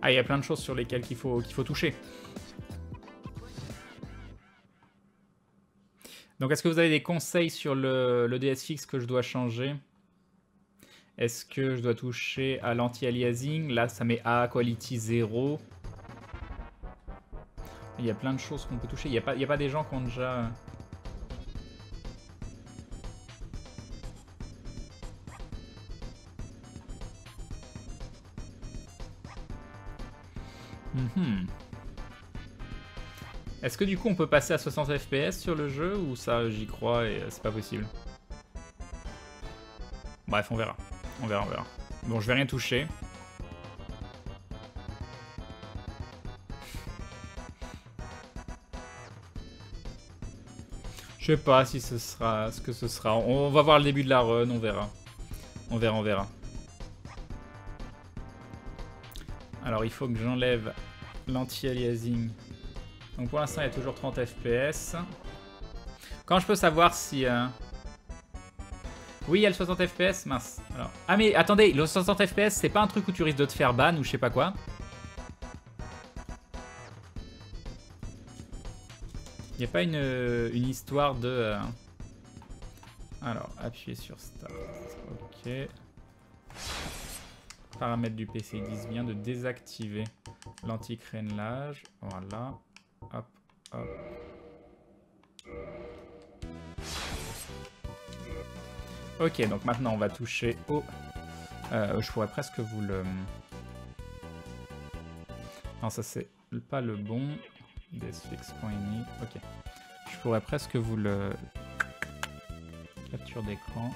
Ah, il y a plein de choses sur lesquelles qu'il faut toucher. Donc, est-ce que vous avez des conseils sur le DSFix que je dois changer? Est-ce que je dois toucher à l'anti-aliasing? Là, ça met A, quality 0. Il y a plein de choses qu'on peut toucher. Il n'y a pas des gens qui ont déjà... Est-ce que du coup on peut passer à 60 FPS sur le jeu ou ça j'y crois et c'est pas possible? Bref, on verra. On verra. Bon, je vais rien toucher. Je sais pas si ce sera ce que ce sera. On va voir le début de la run, on verra. On verra. Alors il faut que j'enlève l'anti-aliasing. Donc pour l'instant il y a toujours 30 FPS. Quand je peux savoir si... Oui, il y a le 60 FPS, mince. Alors... Ah mais attendez, le 60 FPS c'est pas un truc où tu risques de te faire ban ou je sais pas quoi? Il n'y a pas une histoire de... Alors, appuyez sur Start. Ok. Paramètres du PC disent bien de désactiver l'anti-crénelage. Voilà. Hop. Ok, donc maintenant on va toucher au... je pourrais presque vous le... Non, ça c'est pas le bon. Desfix.ini. Ok. Je pourrais presque vous le... Capture d'écran.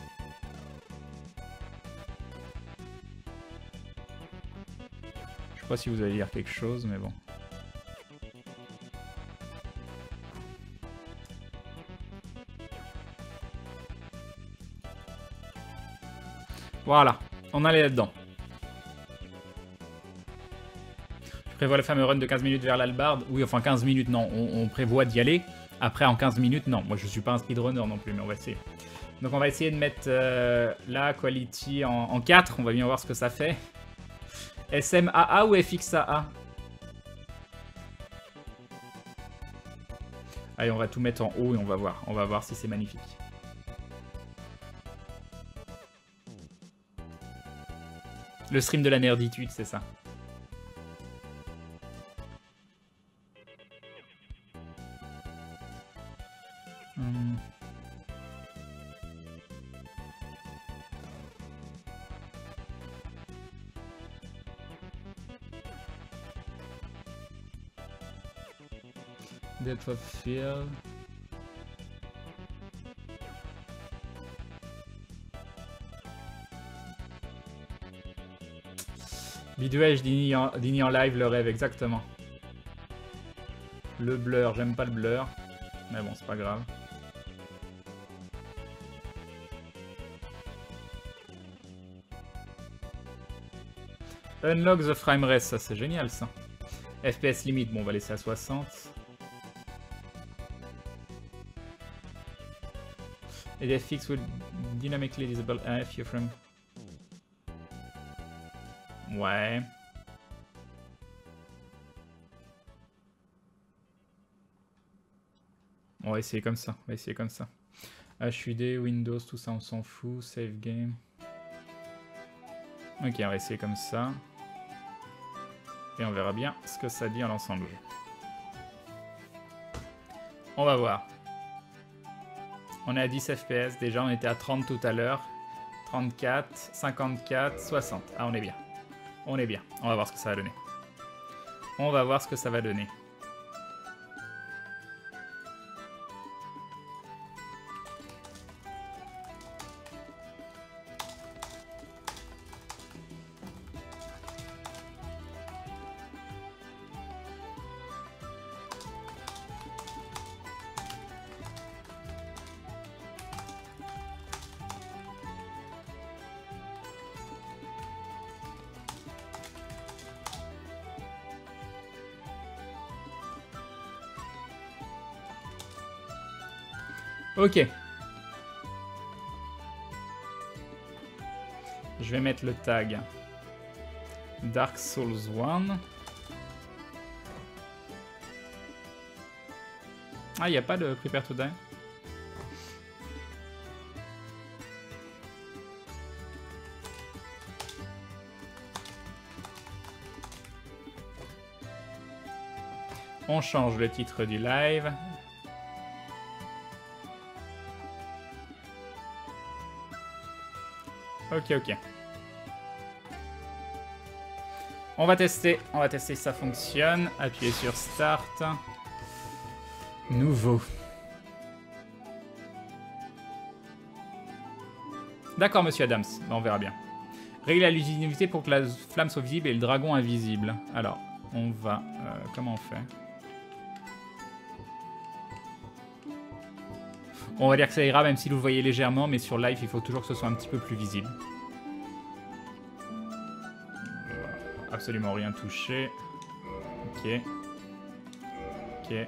Je sais pas si vous allez lire quelque chose, mais bon. Voilà, on allait là-dedans. Je prévois le fameux run de 15 minutes vers l'Albarde. Oui, enfin 15 minutes, non, on prévoit d'y aller. Après, en 15 minutes, non. Moi, je suis pas un speedrunner non plus, mais on va essayer. Donc, on va essayer de mettre la quality en 4. On va bien voir ce que ça fait. SMAA ou FXAA? Allez, on va tout mettre en haut et on va voir. On va voir si c'est magnifique. Le stream de la nerditude, c'est ça. Depth of field. Bidouage, Dini en live, le rêve, exactement. Le blur, j'aime pas le blur. Mais bon, c'est pas grave. Unlock the frame rate, ça c'est génial ça. FPS limite, bon on va laisser à 60. Et FX will dynamically disable if your frame. Ouais. On va essayer comme ça, HUD, Windows, tout ça on s'en fout, save game. Ok, on va essayer comme ça. Et on verra bien ce que ça dit en l'ensemble. On va voir. On est à 10 FPS, déjà on était à 30 tout à l'heure. 34, 54, 60. Ah, on est bien. On est bien. On va voir ce que ça va donner. On va voir ce que ça va donner. Ok. Je vais mettre le tag Dark Souls 1. Ah, il n'y a pas de Prepare to Die. On change le titre du live. Ok, ok. On va tester si ça fonctionne. Appuyez sur Start. Nouveau. D'accord, monsieur Adams. Bon, on verra bien. Régler la luminosité pour que la flamme soit visible et le dragon invisible. Alors, on va... comment on fait? On va dire que ça ira, même si vous le voyez légèrement, mais sur live, il faut toujours que ce soit un petit peu plus visible. Absolument rien touché. Ok. Ok.